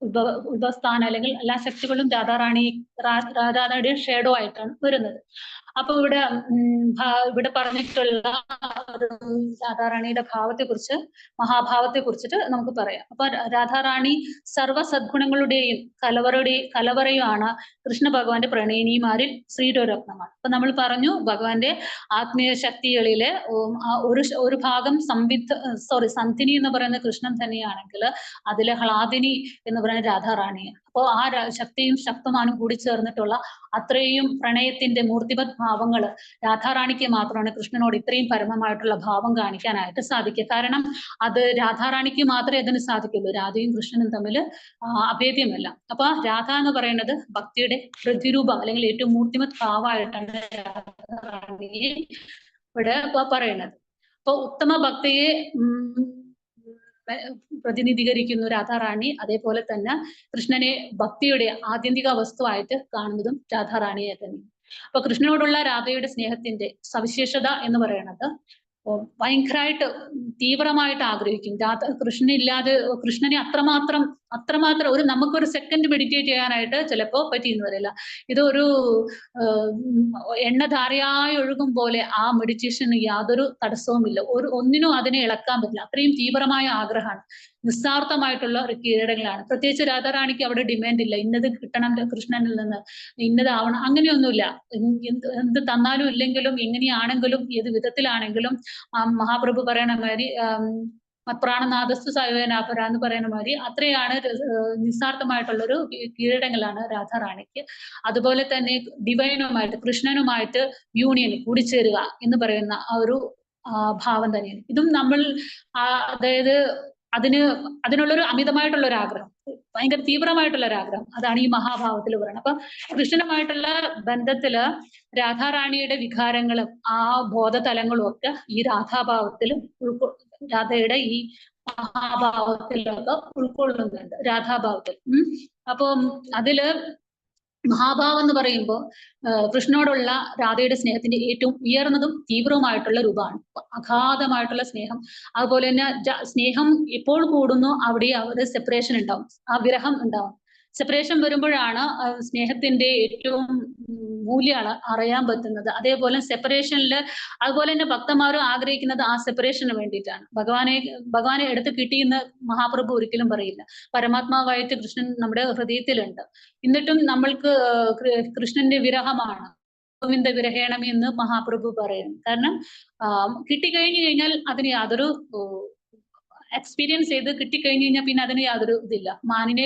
ഉത്ഭവസ്ഥാനം, അല്ലെങ്കിൽ എല്ലാ ശക്തികളും രാധാറാണിയുടെ ഷേഡോ ആയിട്ടാണ് വരുന്നത്. അപ്പൊ ഇവിടെ പറഞ്ഞിട്ടുള്ള രാധാറാണിയുടെ ഭാവത്തെ കുറിച്ച്, മഹാഭാവത്തെ കുറിച്ചിട്ട് നമുക്ക് പറയാം. അപ്പൊ രാധാറാണി സർവ്വ സദ്ഗുണങ്ങളുടെയും കലവറയുമാണ് കൃഷ്ണ ഭഗവാന്റെ പ്രണയിനിമാരിൽ ശ്രീരത്നമാണ്. അപ്പൊ നമ്മൾ പറഞ്ഞു ഭഗവാന്റെ ആത്മീയ ശക്തികളിലെ ഒരു ഭാഗം സന്ധിനി എന്ന് പറയുന്ന കൃഷ്ണൻ തന്നെയാണെങ്കിൽ അതിലെ ഹ്ലാദിനി എന്ന് പറയുന്ന രാധാറാണിയാണ്. അപ്പോൾ ആ ശക്തിയും ശക്തമാനും കൂടി ചേർന്നിട്ടുള്ള അത്രയും പ്രണയത്തിന്റെ മൂർത്തിമത് ഭാവങ്ങൾ രാധാറാണിക്ക് മാത്രമാണ് കൃഷ്ണനോട് ഇത്രയും പരമമായിട്ടുള്ള ഭാവം കാണിക്കാനായിട്ട് സാധിക്കുക. കാരണം അത് രാധാറാണിക്ക് മാത്രമേ അതിന് സാധിക്കുള്ളൂ, രാധയും കൃഷ്ണനും തമ്മിൽ അഭേദ്യമല്ല. അപ്പൊ രാധ എന്ന് പറയുന്നത് ഭക്തിയുടെ പ്രതിരൂപം, അല്ലെങ്കിൽ ഏറ്റവും മൂർത്തിമത് ഭാവമായിട്ടാണ് രാധാറാണിയെ ഇവിടെ പറയുന്നത്. അപ്പൊ ഉത്തമ ഭക്തിയെ പ്രതിനിധീകരിക്കുന്നു രാധാറാണി. അതേപോലെ തന്നെ കൃഷ്ണനെ ഭക്തിയുടെ ആത്യന്തിക വസ്തുവായിട്ട് കാണുന്നതും രാധാറാണിയെ തന്നെ. അപ്പൊ കൃഷ്ണനോടുള്ള രാധയുടെ സ്നേഹത്തിന്റെ സവിശേഷത എന്ന് പറയുന്നത് ഭയങ്കരമായിട്ട് തീവ്രമായിട്ട് ആഗ്രഹിക്കും. കൃഷ്ണനെ അത്രമാത്രം നമുക്കൊരു സെക്കൻഡ് മെഡിറ്റേറ്റ് ചെയ്യാനായിട്ട് ചിലപ്പോൾ പറ്റിയെന്ന് വരില്ല. ഇതൊരു എണ്ണധാരയായി ഒഴുകും പോലെ ആ മെഡിറ്റേഷന് യാതൊരു തടസ്സവുമില്ല, ഒന്നിനും അതിനെ ഇളക്കാൻ പറ്റില്ല. അത്രയും തീവ്രമായ ആഗ്രഹമാണ്, നിസ്സാർത്ഥമായിട്ടുള്ള ഒരു കീഴടങ്ങളാണ്. പ്രത്യേകിച്ച് രാധാറാണിക്ക് അവിടെ ഡിമാൻഡ് ഇല്ല, ഇന്നത് കിട്ടണം കൃഷ്ണനിൽ നിന്ന്, ഇന്നതാവണം, അങ്ങനെയൊന്നുമില്ല. എന്ത് തന്നാലും ഇല്ലെങ്കിലും എങ്ങനെയാണെങ്കിലും ഏത് വിധത്തിലാണെങ്കിലും മഹാപ്രഭു പറയണ മാതിരി മത്പ്രാണനാഥസ്തു സൈവേനാപര എന്ന് പറയുന്ന മാതിരി അത്രയാണ് നിസ്സാർത്ഥമായിട്ടുള്ളൊരു കീഴടങ്ങളാണ് രാധാറാണിക്ക്. അതുപോലെ തന്നെ ഡിവൈനുമായിട്ട്, കൃഷ്ണനുമായിട്ട് യൂണിയൻ, കൂടിച്ചേരുക എന്ന് പറയുന്ന ആ ഒരു ഭാവം തന്നെയാണ് ഇതും. നമ്മൾ അതായത് അതിനുള്ളൊരു അമിതമായിട്ടുള്ള ഒരു ആഗ്രഹം, ഭയങ്കര തീവ്രമായിട്ടുള്ള ഒരു ആഗ്രഹം, അതാണ് ഈ മഹാഭാവത്തിൽ പറയുന്നത്. അപ്പൊ കൃഷ്ണനുമായിട്ടുള്ള ബന്ധത്തില് രാധാറാണിയുടെ വികാരങ്ങളും ആ ബോധതലങ്ങളും ഒക്കെ ഈ രാധാഭാവത്തിൽ രാധയുടെ ഈ മഹാഭാവത്തിലൊക്കെ ഉൾക്കൊള്ളുന്നുണ്ട്, രാധാഭാവത്തിൽ. അപ്പം അതില് മഹാഭാവം എന്ന് പറയുമ്പോൾ കൃഷ്ണനോടുള്ള രാധയുടെ സ്നേഹത്തിന്റെ ഏറ്റവും ഉയർന്നതും തീവ്രവുമായിട്ടുള്ള രൂപമാണ്. അഗാധമായിട്ടുള്ള സ്നേഹം. അതുപോലെ തന്നെ സ്നേഹം എപ്പോൾ കൂടുന്നു അവിടെ ഒരു സെപ്പറേഷൻ ഉണ്ടാവും, ആ വിരഹം ഉണ്ടാവും. സെപ്പറേഷൻ വരുമ്പോഴാണ് സ്നേഹത്തിന്റെ ഏറ്റവും മൂല്യം അറിയാൻ പറ്റുന്നത്. അതേപോലെ സെപ്പറേഷനിൽ അതുപോലെ തന്നെ ഭക്തന്മാരും ആഗ്രഹിക്കുന്നത് ആ സെപ്പറേഷന് വേണ്ടിയിട്ടാണ്. ഭഗവാനെ എടുത്ത് കിട്ടിയെന്ന് മഹാപ്രഭു ഒരിക്കലും പറയില്ല. പരമാത്മാവായിട്ട് കൃഷ്ണൻ നമ്മുടെ ഹൃദയത്തിലുണ്ട്. എന്നിട്ടും നമ്മൾക്ക് കൃഷ്ണന്റെ വിരഹമാണ്. ഗോവിന്ദ വിരഹേണം എന്ന് മഹാപ്രഭു പറയുന്നു. കാരണം കിട്ടിക്കഴിഞ്ഞു കഴിഞ്ഞാൽ അതിന് യാതൊരു എക്സ്പീരിയൻസ് ചെയ്ത് കിട്ടിക്കഴിഞ്ഞു കഴിഞ്ഞാൽ പിന്നെ അതിന് യാതൊരു ഇതില്ല. മാനിനെ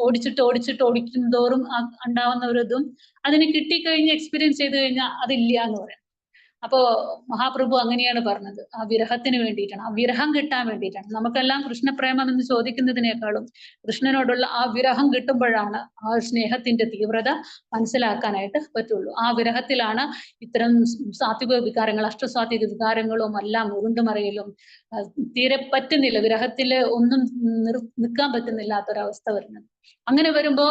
ഓടിക്കും തോറും ഉണ്ടാവുന്ന ഒരു ഇതും അതിന് കിട്ടിക്കഴിഞ്ഞ് എക്സ്പീരിയൻസ് ചെയ്ത് കഴിഞ്ഞാൽ അതില്ല എന്ന് പറയാം. അപ്പോ മഹാപ്രഭു അങ്ങനെയാണ് പറഞ്ഞത്, ആ വിരഹത്തിന് വേണ്ടിയിട്ടാണ്, ആ വിരഹം കിട്ടാൻ വേണ്ടിയിട്ടാണ്. നമുക്കെല്ലാം കൃഷ്ണപ്രേമം എന്ന് ചോദിക്കുന്നതിനേക്കാളും കൃഷ്ണനോടുള്ള ആ വിരഹം കിട്ടുമ്പോഴാണ് ആ സ്നേഹത്തിന്റെ തീവ്രത മനസ്സിലാക്കാനായിട്ട് പറ്റുള്ളൂ. ആ വിരഹത്തിലാണ് ഇത്തരം സാത്വിക വികാരങ്ങൾ, അഷ്ടസാത്വിക വികാരങ്ങളും എല്ലാം ഉരുണ്ടുമറിയലും തീരെ പറ്റുന്നില്ല, വിരഹത്തില് ഒന്നും നിൽക്കാൻ പറ്റുന്നില്ലാത്തൊരവസ്ഥ വരുന്നത്. അങ്ങനെ വരുമ്പോ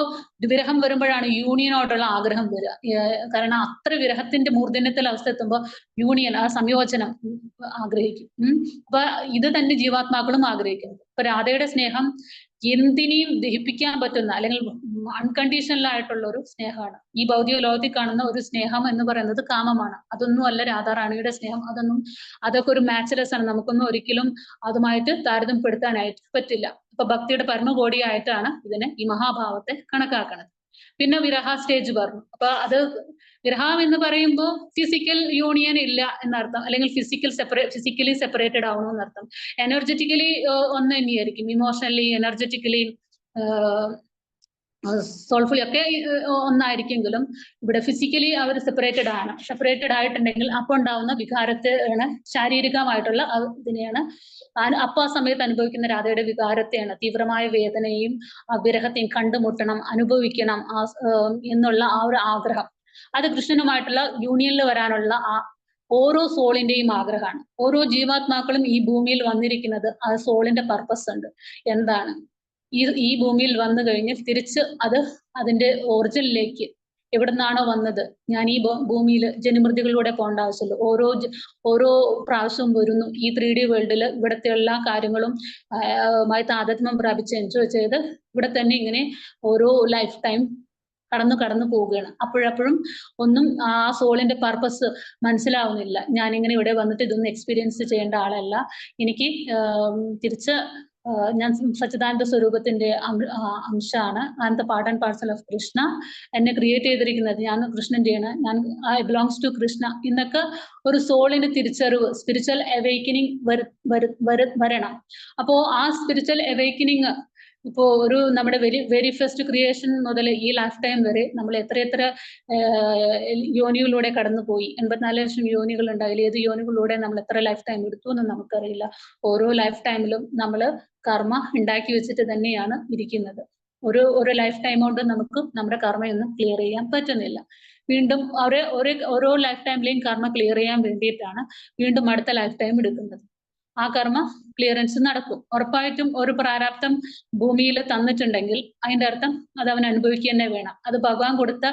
വിരഹം വരുമ്പോഴാണ് യൂണിയനോടുള്ള ആഗ്രഹം വരിക. കാരണം അത്ര വിരഹത്തിന്റെ മൂർധന്യത്തിൽ അവസ്ഥ എത്തുമ്പോൾ യൂണിയൻ, ആ സംയോജനം ആഗ്രഹിക്കും. അപ്പൊ ഇത് തന്നെ ജീവാത്മാക്കളും ആഗ്രഹിക്കുന്നത്. ഇപ്പൊ രാധയുടെ സ്നേഹം എന്തിനേയും ദഹിപ്പിക്കാൻ പറ്റുന്ന അല്ലെങ്കിൽ അൺകണ്ടീഷണൽ ആയിട്ടുള്ള ഒരു സ്നേഹമാണ്. ഈ ഭൗതിക ലോകത്തിൽ കാണുന്ന ഒരു സ്നേഹം എന്ന് പറയുന്നത് കാമമാണ്. അതൊന്നും അല്ല രാധാറാണിയുടെ സ്നേഹം. അതൊക്കെ ഒരു മാച്ച്ലെസ് ആണ്. നമുക്കൊന്നും ഒരിക്കലും അതുമായിട്ട് താരതമ്യപ്പെടുത്താനായിട്ട് പറ്റില്ല. ഇപ്പൊ ഭക്തിയുടെ പരമകോടിയായിട്ടാണ് ഈ മഹാഭാവത്തെ കണക്കാക്കുന്നത്. പിന്നെ വിരഹ സ്റ്റേജ് പറഞ്ഞു. അപ്പൊ അത് വിരഹം എന്ന് പറയുമ്പോൾ ഫിസിക്കൽ യൂണിയൻ ഇല്ല എന്നർത്ഥം, അല്ലെങ്കിൽ ഫിസിക്കലി സെപ്പറേറ്റഡ് ആവണം എന്നർത്ഥം. എനർജറ്റിക്കലി ഒന്ന് തന്നെയായിരിക്കും, ഇമോഷണലി, എനർജറ്റിക്കലി, സോൾഫുള്ളി ഒക്കെ ഒന്നായിരിക്കെങ്കിലും ഇവിടെ ഫിസിക്കലി അവർ സെപ്പറേറ്റഡ് ആയിട്ടുണ്ടെങ്കിൽ അപ്പോൾ ഉണ്ടാവുന്ന വികാരത്തെയാണ്, ശാരീരികമായിട്ടുള്ള ഇതിനെയാണ് അപ്പൊ ആ സമയത്ത് അനുഭവിക്കുന്ന രാധയുടെ വികാരത്തെയാണ്, തീവ്രമായ വേദനയും വിരഹത്തെയും കണ്ടുമുട്ടണം, അനുഭവിക്കണം എന്നുള്ള ആ ഒരു ആഗ്രഹം. അത് കൃഷ്ണനുമായിട്ടുള്ള യൂണിയനിൽ വരാനുള്ള ആ ഓരോ സോളിന്റെയും ആഗ്രഹമാണ്. ഓരോ ജീവാത്മാക്കളും ഈ ഭൂമിയിൽ വന്നിരിക്കുന്നത് ആ സോളിന്റെ പർപ്പസ് ഉണ്ട്. എന്താണ് ഈ ഭൂമിയിൽ വന്നു കഴിഞ്ഞ് തിരിച്ച് അതിന്റെ ഒറിജിനിലേക്ക് എവിടെ നിന്നാണോ വന്നത്, ഞാൻ ഈ ഭൂമിയിൽ ജനിമൃതികളിലൂടെ പോകേണ്ട ആവശ്യമില്ല. ഓരോ പ്രാവശ്യവും വരുന്നു ഈ 3D വേൾഡിൽ, ഇവിടുത്തെ എല്ലാ കാര്യങ്ങളും താതാത്മ്യം പ്രാപിച്ച് എൻജോയ് ചെയ്ത് ഇവിടെ തന്നെ ഇങ്ങനെ ഓരോ ലൈഫ് ടൈം കടന്നു പോവുകയാണ്. അപ്പോഴപ്പോഴും ഒന്നും ആ സോളിന്റെ പർപ്പസ് മനസ്സിലാവുന്നില്ല. ഞാനിങ്ങനെ ഇവിടെ വന്നിട്ട് ഇതൊന്നും എക്സ്പീരിയൻസ് ചെയ്യേണ്ട ആളല്ല. എനിക്ക് തിരിച്ച് ഞാൻ സച്ചിദാനന്ദ സ്വരൂപത്തിന്റെ അംശമാണ്. I am the part and parcel of Krishna. എന്നെ ക്രിയേറ്റ് ചെയ്തിരിക്കുന്നത് ഞാൻ കൃഷ്ണന്റെയാണ്, ഐ ബിലോങ്സ് ടു കൃഷ്ണ എന്നൊക്കെ ഒരു സോളിന്റെ തിരിച്ചറിവ്, സ്പിരിച്വൽ അവേക്കനിങ് വരണം. അപ്പോ ആ സ്പിരിച്വൽ അവേക്കനിങ് ഇപ്പോ നമ്മുടെ വെരി ഫസ്റ്റ് ക്രിയേഷൻ മുതൽ ഈ ലൈഫ് ടൈം വരെ നമ്മൾ എത്ര യോനികളിലൂടെ കടന്നുപോയി. 84 ലക്ഷം യോനികൾ ഉണ്ടായില്ല. ഏത് യോനികളിലൂടെ നമ്മൾ എത്ര ലൈഫ് ടൈം എടുത്തു എന്ന് നമുക്കറിയില്ല. ഓരോ ലൈഫ് ടൈമിലും നമ്മൾ കർമ്മ ഉണ്ടാക്കി വെച്ചിട്ട് തന്നെയാണ് ഇരിക്കുന്നത്. ഒരു ലൈഫ് ടൈം കൊണ്ട് നമുക്ക് നമ്മുടെ കർമ്മയൊന്നും ക്ലിയർ ചെയ്യാൻ പറ്റുന്നില്ല. വീണ്ടും ഓരോ ലൈഫ് ടൈമിലെയും കർമ്മ ക്ലിയർ ചെയ്യാൻ വേണ്ടിയിട്ടാണ് വീണ്ടും അടുത്ത ലൈഫ് ടൈം എടുക്കുന്നത്. ആ കർമ്മ ക്ലിയറൻസ് നടക്കും. ഉറപ്പായിട്ടും ഒരു പ്രാരാബ്ധം ഭൂമിയിൽ തന്നിട്ടുണ്ടെങ്കിൽ അതിന്റെ അർത്ഥം അത് അവൻ അനുഭവിക്കുക തന്നെ വേണം. അത് ഭഗവാൻ കൊടുത്ത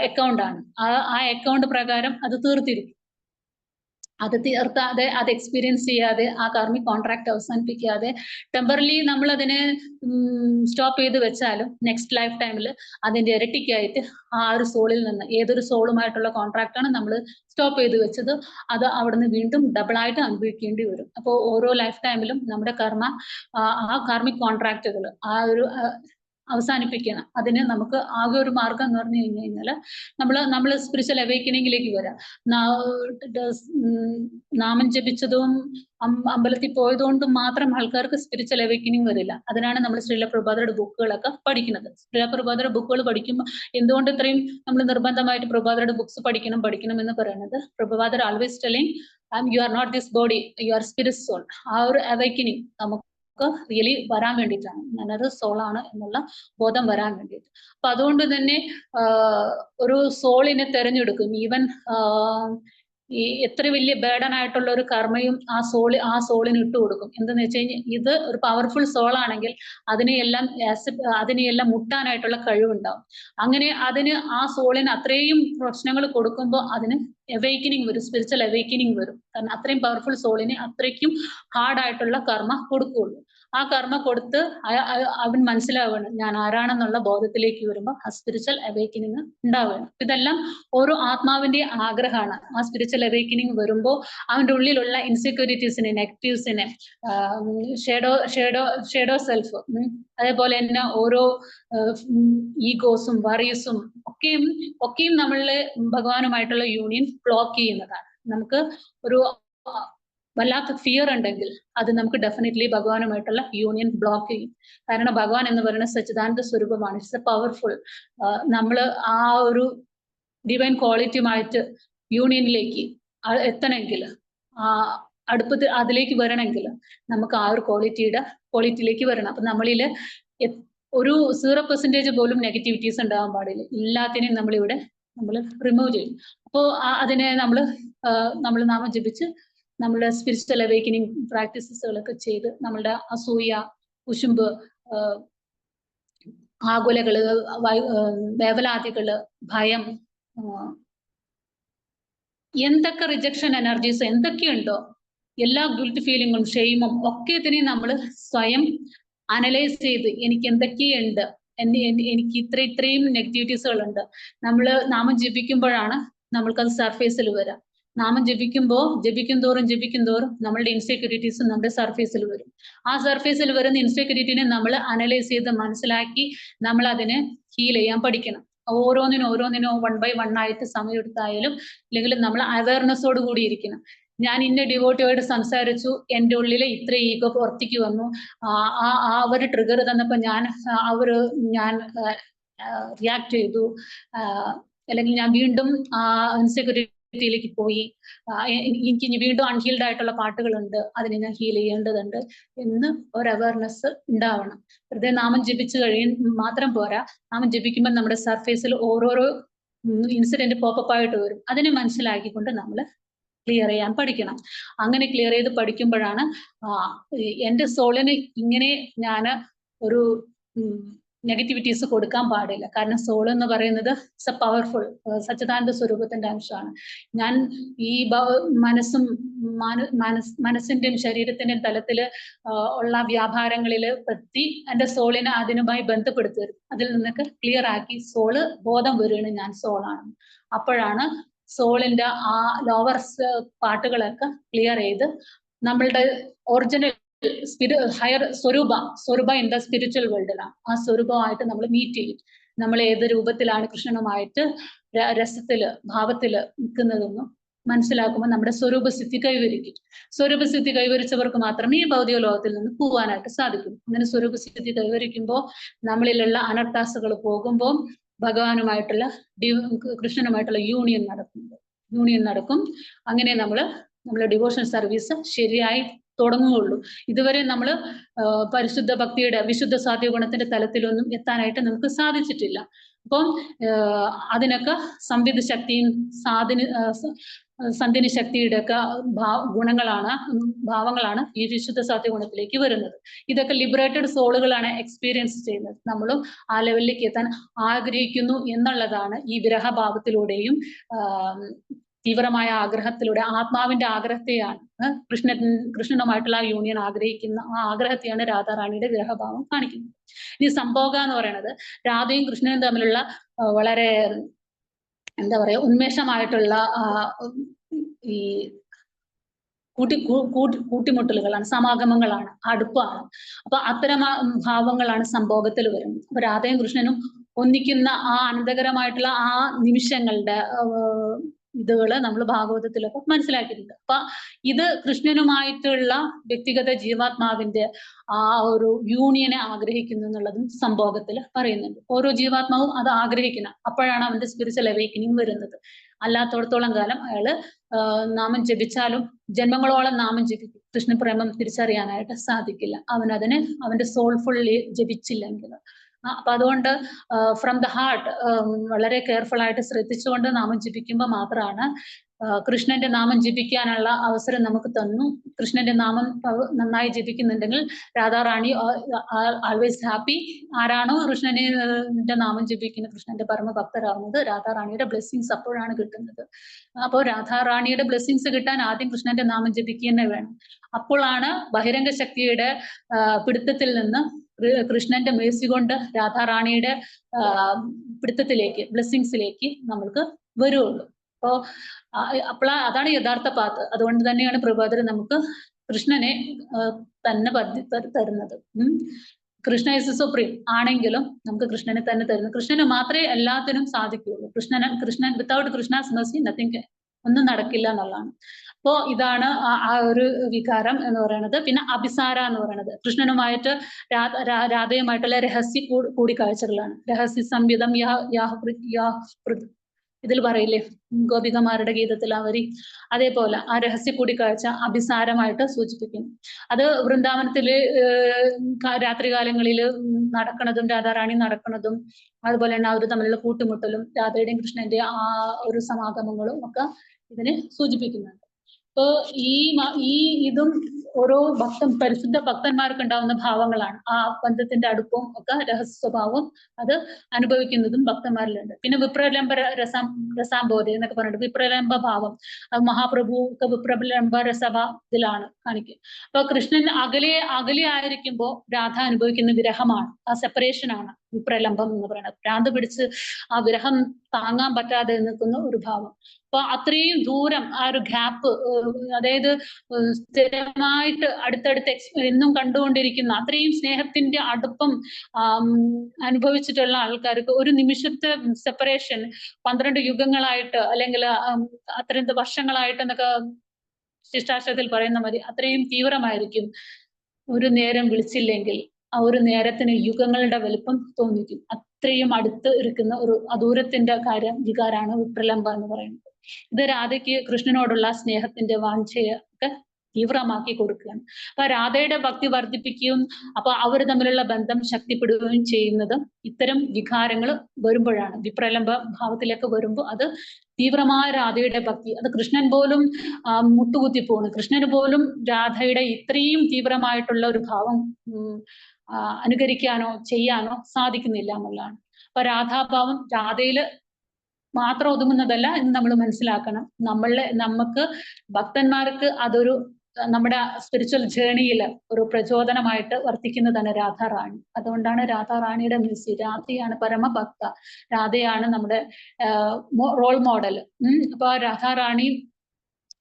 അക്കൗണ്ട് ആണ്. ആ അക്കൗണ്ട് പ്രകാരം അത് തീർത്തിരിക്കും. അത് തീർക്കാതെ, അത് എക്സ്പീരിയൻസ് ചെയ്യാതെ, ആ കാർമിക് കോൺട്രാക്ട് അവസാനിപ്പിക്കാതെ ടെമ്പറലി നമ്മൾ അതിനെ സ്റ്റോപ്പ് ചെയ്ത് വെച്ചാലും നെക്സ്റ്റ് ലൈഫ് ടൈമിൽ അതിന്റെ ഇരട്ടിക്കായിട്ട് ആ ഒരു സോളിൽ നിന്ന്, ഏതൊരു സോളുമായിട്ടുള്ള കോൺട്രാക്റ്റാണ് നമ്മൾ സ്റ്റോപ്പ് ചെയ്ത് വെച്ചത്, അത് അവിടുന്ന് വീണ്ടും ഡബിളായിട്ട് അനുഭവിക്കേണ്ടി വരും. അപ്പോൾ ഓരോ ലൈഫ് ടൈമിലും നമ്മുടെ ആ കാർമിക് കോൺട്രാക്റ്റുകൾ അവസാനിപ്പിക്കണം. അതിന് നമുക്ക് ആകെ ഒരു മാർഗം എന്ന് പറഞ്ഞു കഴിഞ്ഞാൽ നമ്മൾ സ്പിരിച്വൽ അവേക്കനിങ്ങിലേക്ക് വരാം. നാമം ജപിച്ചതും അമ്പലത്തിൽ പോയതുകൊണ്ടും മാത്രം ആൾക്കാർക്ക് സ്പിരിച്വൽ അവേക്കനിങ് വരില്ല. അതിനാണ് നമ്മൾ ശ്രീല പ്രഭാതരുടെ ബുക്കുകളൊക്കെ പഠിക്കുന്നത്. ശ്രീല പ്രഭാതരുടെ ബുക്കുകൾ പഠിക്കുമ്പോൾ എന്തുകൊണ്ട് ഇത്രയും നമ്മൾ നിർബന്ധമായിട്ട് പ്രഭാതരുടെ ബുക്സ് പഠിക്കണം എന്ന് പറയുന്നത്, പ്രഭാതർ always telling you are not this body, you are spirit soul. ആ ഒരു അവേക്കനിങ് നമുക്ക് റിയലി വരാൻ വേണ്ടിയിട്ടാണ്. ഞാനത് സോളാണ് എന്നുള്ള ബോധം വരാൻ വേണ്ടിയിട്ട്. അപ്പൊ അതുകൊണ്ട് തന്നെ ഒരു സോളിനെ തെരഞ്ഞെടുക്കും. ഈവൻ ഈ എത്ര വലിയ ബേർഡൻ ആയിട്ടുള്ള ഒരു കർമ്മയും ആ സോളിന് ഇട്ട് കൊടുക്കും. എന്തെന്ന് വെച്ച് കഴിഞ്ഞാൽ ഇത് ഒരു പവർഫുൾ സോൾ ആണെങ്കിൽ അതിനെയെല്ലാം മുട്ടാനായിട്ടുള്ള കഴിവുണ്ടാവും. അങ്ങനെ ആ സോളിന് അത്രയും പ്രശ്നങ്ങൾ കൊടുക്കുമ്പോൾ അതിന് അവേക്കനിങ് വരും, സ്പിരിച്വൽ അവേക്കനിങ് വരും. കാരണം അത്രയും പവർഫുൾ സോളിന് അത്രയ്ക്കും ഹാർഡായിട്ടുള്ള കർമ്മ കൊടുക്കുകയുള്ളൂ. ആ കർമ്മ കൊടുത്ത് അവൻ മനസ്സിലാവുകയാണ് ഞാൻ ആരാണെന്നുള്ള ബോധത്തിലേക്ക് വരുമ്പോൾ ആ സ്പിരിച്വൽ അവേക്കനിങ് ഉണ്ടാവുകയാണ്. ഇതെല്ലാം ഓരോ ആത്മാവിന്റെ ആഗ്രഹമാണ്. ആ സ്പിരിച്വൽ അവേക്കനിങ് വരുമ്പോൾ അവന്റെ ഉള്ളിലുള്ള ഇൻസെക്യൂരിറ്റീസിനെ, നെഗറ്റീവ്സിനെ, ഷേഡോ സെൽഫ്, അതേപോലെ തന്നെ ഓരോ ഈഗോസും വറീസും ഒക്കെയും നമ്മളില് ഭഗവാനുമായിട്ടുള്ള യൂണിയൻ ബ്ലോക്ക് ചെയ്യുന്നതാണ്. നമുക്ക് ഒരു വല്ലാത്ത ഫിയർ ഉണ്ടെങ്കിൽ അത് നമുക്ക് ഡെഫിനറ്റ്ലി ഭഗവാനുമായിട്ടുള്ള യൂണിയൻ ബ്ലോക്ക് ചെയ്യും. കാരണം ഭഗവാൻ എന്ന് പറയുന്ന സച്ചിദാനന്ദ സ്വരൂപമാണ്. It's A powerful. നമ്മള് ആ ഒരു ഡിവൈൻ ക്വാളിറ്റിയുമായിട്ട് യൂണിയനിലേക്ക് എത്തണമെങ്കിൽ, അതിലേക്ക് വരണമെങ്കിൽ നമുക്ക് ആ ഒരു ക്വാളിറ്റിയിലേക്ക് വരണം. അപ്പൊ നമ്മളില് ഒരു 0% പോലും നെഗറ്റിവിറ്റീസ് ഉണ്ടാവാൻ പാടില്ല. എല്ലാത്തിനെയും നമ്മൾ റിമൂവ് ചെയ്യും. അപ്പോൾ അതിനെ നമ്മൾ നാമം ജപിച്ച് നമ്മളുടെ സ്പിരിച്വൽ അവേക്കനിങ് പ്രാക്ടീസസുകളൊക്കെ ചെയ്ത് നമ്മളുടെ അസൂയ, കുശുമ്പ്, ആകുലകള്, വേവലാതികള്, ഭയം, എന്തൊക്കെ റിജക്ഷൻ എനർജീസ് എന്തൊക്കെയുണ്ടോ, എല്ലാ ഗിൽറ്റ് ഫീലിങ്ങും, ഷെയിമും ഒക്കെ ഇതിനെ നമ്മൾ സ്വയം അനലൈസ് ചെയ്ത് എനിക്ക് എന്തൊക്കെയുണ്ട്, എനിക്ക് ഇത്രയും നെഗറ്റിവിറ്റീസുകളുണ്ട്. നമ്മൾ നാമം ജപിക്കുമ്പോഴാണ് നമ്മൾക്കത് സർഫേസിൽ വരാം. നാമം ജപിക്കും തോറും നമ്മളുടെ ഇൻസെക്യൂരിറ്റീസ് നമ്മുടെ സർഫേസിൽ വരും. ആ സർഫേസിൽ വരുന്ന ഇൻസെക്യൂരിറ്റിനെ നമ്മൾ അനലൈസ് ചെയ്ത് മനസ്സിലാക്കി നമ്മൾ അതിനെ ഹീൽ ചെയ്യാൻ പഠിക്കണം. ഓരോന്നിനും 1 by 1 ആയിട്ട് സമയമെടുത്തായാലും അല്ലെങ്കിൽ നമ്മൾ അവയർനെസ്സോട് കൂടി ഇരിക്കണം. ഞാൻ ഇന്ന ഡിവോട്ടിയോട് സംസാരിച്ചു, എൻ്റെ ഉള്ളിൽ ഇത്ര ഈഗോ പുറത്തേക്ക് വന്നു, അവർ ട്രിഗർ തന്നപ്പോൾ ഞാൻ റിയാക്ട് ചെയ്തു, അല്ലെങ്കിൽ ഞാൻ വീണ്ടും ഇൻസെക്യൂരിറ്റിയിലേക്ക് പോയി, എനിക്ക് ഇനി വീണ്ടും അൺഹീൽഡ് ആയിട്ടുള്ള പാട്ടുകളുണ്ട്, അതിനെ ഞാൻ ഹീൽ ചെയ്യേണ്ടതുണ്ട് എന്ന് ഒരു അവയർനെസ് ഉണ്ടാവണം. വെറുതെ നാമം ജപിച്ചു മാത്രം പോരാ. നാമം ജപിക്കുമ്പോൾ നമ്മുടെ സർഫേസിൽ ഓരോരോ ഇൻസിഡന്റ് പോപ്പപ്പ് ആയിട്ട് വരും. അതിനെ മനസ്സിലാക്കിക്കൊണ്ട് നമ്മൾ ക്ലിയർ ചെയ്യാൻ പഠിക്കണം. അങ്ങനെ ക്ലിയർ ചെയ്ത് പഠിക്കുമ്പോഴാണ് എൻ്റെ സോളിന് ഇങ്ങനെ ഞാൻ ഒരു നെഗറ്റിവിറ്റീസ് കൊടുക്കാൻ പാടില്ല. കാരണം സോൾ എന്ന് പറയുന്നത് ഇറ്റ്സ് എ പവർഫുൾ സച്ചിദാനന്ദ സ്വരൂപത്തിന്റെ അംശമാണ്. ഞാൻ ഈ മനസ്സിന്റെയും ശരീരത്തിന്റെയും തലത്തിൽ ഉള്ള വ്യാപാരങ്ങളിൽ പറ്റി എൻ്റെ സോളിനെ അതിനുമായി ബന്ധപ്പെടുത്തരുത്. അതിൽ നിന്നൊക്കെ ക്ലിയർ ആക്കി സോള് ബോധം വരികയാണ് ഞാൻ സോളാണ്. അപ്പോഴാണ് സോളിന്റെ ആ ലോവർ പാർട്ടുകളൊക്കെ ക്ലിയർ ചെയ്ത് നമ്മളുടെ ഒറിജിനൽ ഹയർ സ്വരൂപ ഇൻ ദ സ്പിരിച്വൽ വേൾഡിലാണ്. ആ സ്വരൂപമായിട്ട് നമ്മൾ മീറ്റ് ചെയ്യും. നമ്മൾ ഏത് രൂപത്തിലാണ് കൃഷ്ണനുമായിട്ട് രസത്തില് ഭാവത്തില് നിൽക്കുന്നതെന്നും മനസ്സിലാക്കുമ്പോൾ നമ്മുടെ സ്വരൂപസിദ്ധി കൈവരിക്കും. സ്വരൂപസിദ്ധി കൈവരിച്ചവർക്ക് മാത്രമേ ഈ ഭൗതിക ലോകത്തിൽ നിന്ന് പോകാനായിട്ട് സാധിക്കും. അങ്ങനെ സ്വരൂപസിദ്ധി കൈവരിക്കുമ്പോൾ നമ്മളിലുള്ള അനർത്ഥാസുകൾ പോകുമ്പോൾ ഭഗവാനുമായിട്ടുള്ള കൃഷ്ണനുമായിട്ടുള്ള യൂണിയൻ നടക്കും. അങ്ങനെ നമ്മളെ ഡിവോഷൻ സർവീസ് ശരിയായി തുടങ്ങുകയുള്ളൂ. ഇതുവരെ നമ്മൾ പരിശുദ്ധ ഭക്തിയുടെ വിശുദ്ധ സാധ്യഗുണത്തിന്റെ തലത്തിലൊന്നും എത്താനായിട്ട് നമുക്ക് സാധിച്ചിട്ടില്ല. അപ്പം അതിനൊക്കെ സംവിധ ശക്തിയും സന്ധിനി ശക്തിയുടെ ഒക്കെ ഭാവങ്ങളാണ് ഈ വിശുദ്ധ സാധ്യഗുണത്തിലേക്ക് വരുന്നത്. ഇതൊക്കെ ലിബറേറ്റഡ് സോളുകളാണ് എക്സ്പീരിയൻസ് ചെയ്യുന്നത്. നമ്മളും ആ ലെവലിലേക്ക് എത്താൻ ആഗ്രഹിക്കുന്നു എന്നുള്ളതാണ് ഈ വിരഹഭാവത്തിലൂടെയും തീവ്രമായ ആഗ്രഹത്തിലൂടെ, ആത്മാവിന്റെ ആഗ്രഹത്തെയാണ് കൃഷ്ണനുമായിട്ടുള്ള ആ യൂണിയൻ ആഗ്രഹിക്കുന്ന ആ ആഗ്രഹത്തെയാണ് രാധാറാണിയുടെ വിരഹഭാവം കാണിക്കുന്നത്. ഇനി സംഭോഗ എന്ന് പറയുന്നത് രാധയും കൃഷ്ണനും തമ്മിലുള്ള വളരെ ഉന്മേഷമായിട്ടുള്ള ഈ കൂട്ടിമുട്ടലുകളാണ്, സമാഗമങ്ങളാണ്, അടുപ്പാണ്. അപ്പൊ അത്തരം ഭാവങ്ങളാണ് സംഭോഗത്തിൽ വരുന്നത്. അപ്പൊ രാധയും കൃഷ്ണനും ഒന്നിക്കുന്ന ആ അനന്തകരമായിട്ടുള്ള ആ നിമിഷങ്ങളുടെ ഇതുകള് നമ്മൾ ഭാഗവതത്തിലൊക്കെ മനസ്സിലാക്കിയിട്ടുണ്ട്. അപ്പൊ ഇത് കൃഷ്ണനുമായിട്ടുള്ള വ്യക്തിഗത ജീവാത്മാവിന്റെ ആ ഒരു യൂണിയനെ ആഗ്രഹിക്കുന്നു എന്നുള്ളതും സംഭോഗത്തിൽ പറയുന്നുണ്ട്. ഓരോ ജീവാത്മാവും അത് ആഗ്രഹിക്കണം. അപ്പോഴാണ് അവന്റെ സ്പിരിച്വൽ അവേക്കനിങ് വരുന്നത്. അല്ലാത്തടത്തോളം കാലം അയാള് നാമം ജപിച്ചാലും ജന്മങ്ങളോളം നാമം ജപിക്കും, കൃഷ്ണപ്രേമം തിരിച്ചറിയാനായിട്ട് സാധിക്കില്ല. അവനതിനെ അവന്റെ സോൾഫുള്ളി ജപിച്ചില്ലെങ്കിൽ. അപ്പൊ അതുകൊണ്ട് ഫ്രം ദ ഹാർട്ട് വളരെ കെയർഫുൾ ആയിട്ട് ശ്രദ്ധിച്ചുകൊണ്ട് നാമം ജപിക്കുമ്പോൾ മാത്രമാണ് കൃഷ്ണന്റെ നാമം ജപിക്കാനുള്ള അവസരം നമുക്ക് തന്നു. കൃഷ്ണന്റെ നാമം നന്നായി ജപിക്കുന്നുണ്ടെങ്കിൽ രാധാറാണി ആൾവേസ് ഹാപ്പി. ആരാണോ കൃഷ്ണന്റെ നാമം ജപിക്കുന്നത്, കൃഷ്ണന്റെ പരമഭക്തരാകുന്നത്, രാധാറാണിയുടെ ബ്ലെസ്സിങ്സ് അപ്പോഴാണ് കിട്ടുന്നത്. അപ്പോൾ രാധാറാണിയുടെ ബ്ലെസ്സിങ്സ് കിട്ടാൻ ആദ്യം കൃഷ്ണന്റെ നാമം ജപിക്കുക തന്നെ വേണം. അപ്പോഴാണ് ബഹിരംഗ ശക്തിയുടെ പിടുത്തത്തിൽ നിന്ന് കൃഷ്ണന്റെ മേഴ്സി കൊണ്ട് രാധാറാണിയുടെ പിടുത്തത്തിലേക്ക്, ബ്ലെസ്സിങ്സിലേക്ക് നമ്മൾക്ക് വരുള്ളൂ. അപ്പോൾ അതാണ് യഥാർത്ഥ പാത്ത്. അതുകൊണ്ട് തന്നെയാണ് പ്രഭാതർ നമുക്ക് കൃഷ്ണനെ തന്നെ തരുന്നത്. കൃഷ്ണ ഇസ് സുപ്രീം ആണെങ്കിലും നമുക്ക് കൃഷ്ണനെ തന്നെ തരുന്നു. കൃഷ്ണന് മാത്രമേ എല്ലാത്തിനും സാധിക്കുകയുള്ളൂ. Krishnan without Krishna's mercy nothing, ഒന്നും നടക്കില്ല എന്നുള്ളതാണ്. അപ്പോ ഇതാണ് ആ ഒരു വികാരം എന്ന് പറയുന്നത്. പിന്നെ അഭിസാര എന്ന് പറയുന്നത് കൃഷ്ണനുമായിട്ട് രാധയുമായിട്ടുള്ള രഹസ്യ കൂടിക്കാഴ്ചകളാണ്. രഹസ്യ സംവിധം ഇതിൽ പറയില്ലേ ഗോപികമാരുടെ ഗീതത്തിൽ അവരി, അതേപോലെ ആ രഹസ്യ കൂടിക്കാഴ്ച അഭിസാരമായിട്ട് സൂചിപ്പിക്കുന്നു. അത് വൃന്ദാവനത്തില് രാത്രികാലങ്ങളിൽ നടക്കുന്നതും രാധാറാണി നടക്കുന്നതും അതുപോലെ തന്നെ അവർ തമ്മിലുള്ള കൂട്ടുമുട്ടലും രാധയുടെയും കൃഷ്ണന്റെ ആ ഒരു സമാഗമങ്ങളും ഒക്കെ ഇതിനെ സൂചിപ്പിക്കുന്നുണ്ട്. അപ്പൊ ഇതും ഓരോ പരിശുദ്ധ ഭക്തന്മാർക്ക് ഉണ്ടാവുന്ന ഭാവങ്ങളാണ്. ആ ബന്ധത്തിന്റെ അടുപ്പവും ഒക്കെ രഹസ്യ സ്വഭാവം അത് അനുഭവിക്കുന്നതും ഭക്തന്മാരിലുണ്ട്. പിന്നെ വിപ്രലംബ രസാംബോധി എന്നൊക്കെ പറഞ്ഞിട്ട് വിപ്രലംബ ഭാവം, മഹാപ്രഭു ഒക്കെ വിപ്രലംബ രസഭാവത്തിലാണ് കാണിക്കുക. അപ്പൊ കൃഷ്ണൻ അകലെ ആയിരിക്കുമ്പോൾ രാധ അനുഭവിക്കുന്ന വിരഹമാണ്, ആ സെപ്പറേഷൻ ആണ് വിപ്രലംബം എന്ന് പറയുന്നത്. ഭ്രാന്ത് പിടിച്ച് ആ വിരഹം താങ്ങാൻ പറ്റാതെ നിൽക്കുന്ന ഒരു ഭാവം. അപ്പൊ അത്രയും ദൂരം ആ ഒരു ഗ്യാപ്പ്, അതായത് സ്ഥിരമായിട്ട് അടുത്തടുത്ത് എന്നും കണ്ടുകൊണ്ടിരിക്കുന്ന അത്രയും സ്നേഹത്തിന്റെ അടുപ്പം അനുഭവിച്ചിട്ടുള്ള ആൾക്കാർക്ക് ഒരു നിമിഷത്തെ സെപ്പറേഷൻ 12 യുഗങ്ങളായിട്ട് അല്ലെങ്കിൽ അത്രയും വർഷങ്ങളായിട്ട് എന്നൊക്കെ ശിഷ്ടാശത്തിൽ പറയുന്ന മതി, അത്രയും തീവ്രമായിരിക്കും. ഒരു നേരം വിളിച്ചില്ലെങ്കിൽ ആ ഒരു നേരത്തിന് യുഗങ്ങളുടെ വലുപ്പം തോന്നിക്കും. അത്രയും അടുത്ത് ഇരിക്കുന്ന ഒരു അദൂരത്തിന്റെ വികാരാണ് വിപ്രലംബ എന്ന് പറയുന്നത്. ഇത് രാധയ്ക്ക് കൃഷ്ണനോടുള്ള സ്നേഹത്തിന്റെ വാഞ്ചയൊക്കെ തീവ്രമാക്കി കൊടുക്കുകയാണ്. അപ്പൊ രാധയുടെ ഭക്തി വർദ്ധിപ്പിക്കുകയും അപ്പൊ അവർ തമ്മിലുള്ള ബന്ധം ശക്തിപ്പെടുകയും ചെയ്യുന്നത് ഇത്തരം വികാരങ്ങൾ വരുമ്പോഴാണ്. വിപ്രലംബ ഭാവത്തിലേക്ക് വരുമ്പോൾ അത് തീവ്രമായ രാധയുടെ ഭക്തി, അത് കൃഷ്ണൻ പോലും മുട്ടുകുത്തി പോകുന്നു. കൃഷ്ണന് പോലും രാധയുടെ ഇത്രയും തീവ്രമായിട്ടുള്ള ഒരു ഭാവം അനുകരിക്കാനോ ചെയ്യാനോ സാധിക്കുന്നില്ല എന്നുള്ളതാണ്. അപ്പൊ രാധാഭാവം രാധയില് മാത്രം ഒതുങ്ങുന്നതല്ല എന്ന് നമ്മൾ മനസ്സിലാക്കണം. നമുക്ക് ഭക്തന്മാർക്ക് അതൊരു നമ്മുടെ സ്പിരിച്വൽ ജേണിയിൽ ഒരു പ്രചോദനമായിട്ട് വർത്തിക്കുന്നതാണ് രാധാറാണി. അതുകൊണ്ടാണ് രാധാറാണിയുടെ മ്യൂസിക്, രാധയാണ് പരമഭക്ത, രാധയാണ് നമ്മുടെ റോൾ മോഡൽ. അപ്പൊ രാധാറാണി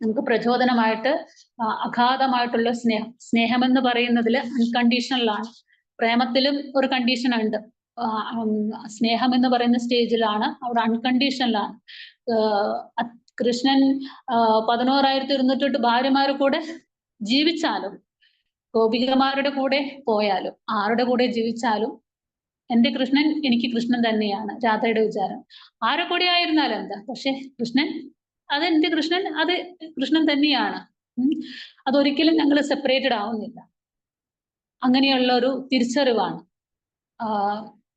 നമുക്ക് പ്രചോദനമായിട്ട് അഗാധമായിട്ടുള്ള സ്നേഹം എന്ന് പറയുന്നതിൽ അൺകണ്ടീഷണലാണ്. പ്രേമത്തിലും ഒരു കണ്ടീഷൻ ഉണ്ട്. സ്നേഹം എന്ന് പറയുന്ന സ്റ്റേജിലാണ്, അവിടെ അൺകണ്ടീഷണലാണ്. കൃഷ്ണൻ 11,208 ഭാര്യമാരുടെ കൂടെ ജീവിച്ചാലും, ഗോപികമാരുടെ കൂടെ പോയാലും, ആരുടെ കൂടെ ജീവിച്ചാലും എന്റെ കൃഷ്ണൻ എനിക്ക് കൃഷ്ണൻ തന്നെയാണ് രാധയുടെ വിചാരം. ആരുടെ കൂടെ ആയിരുന്നാലും എന്താ, പക്ഷെ കൃഷ്ണൻ അതെന്റെ കൃഷ്ണൻ, അത് കൃഷ്ണൻ തന്നെയാണ്. അതൊരിക്കലും ഞങ്ങൾ സെപ്പറേറ്റഡ് ആവുന്നില്ല. അങ്ങനെയുള്ള ഒരു തിരിച്ചറിവാണ്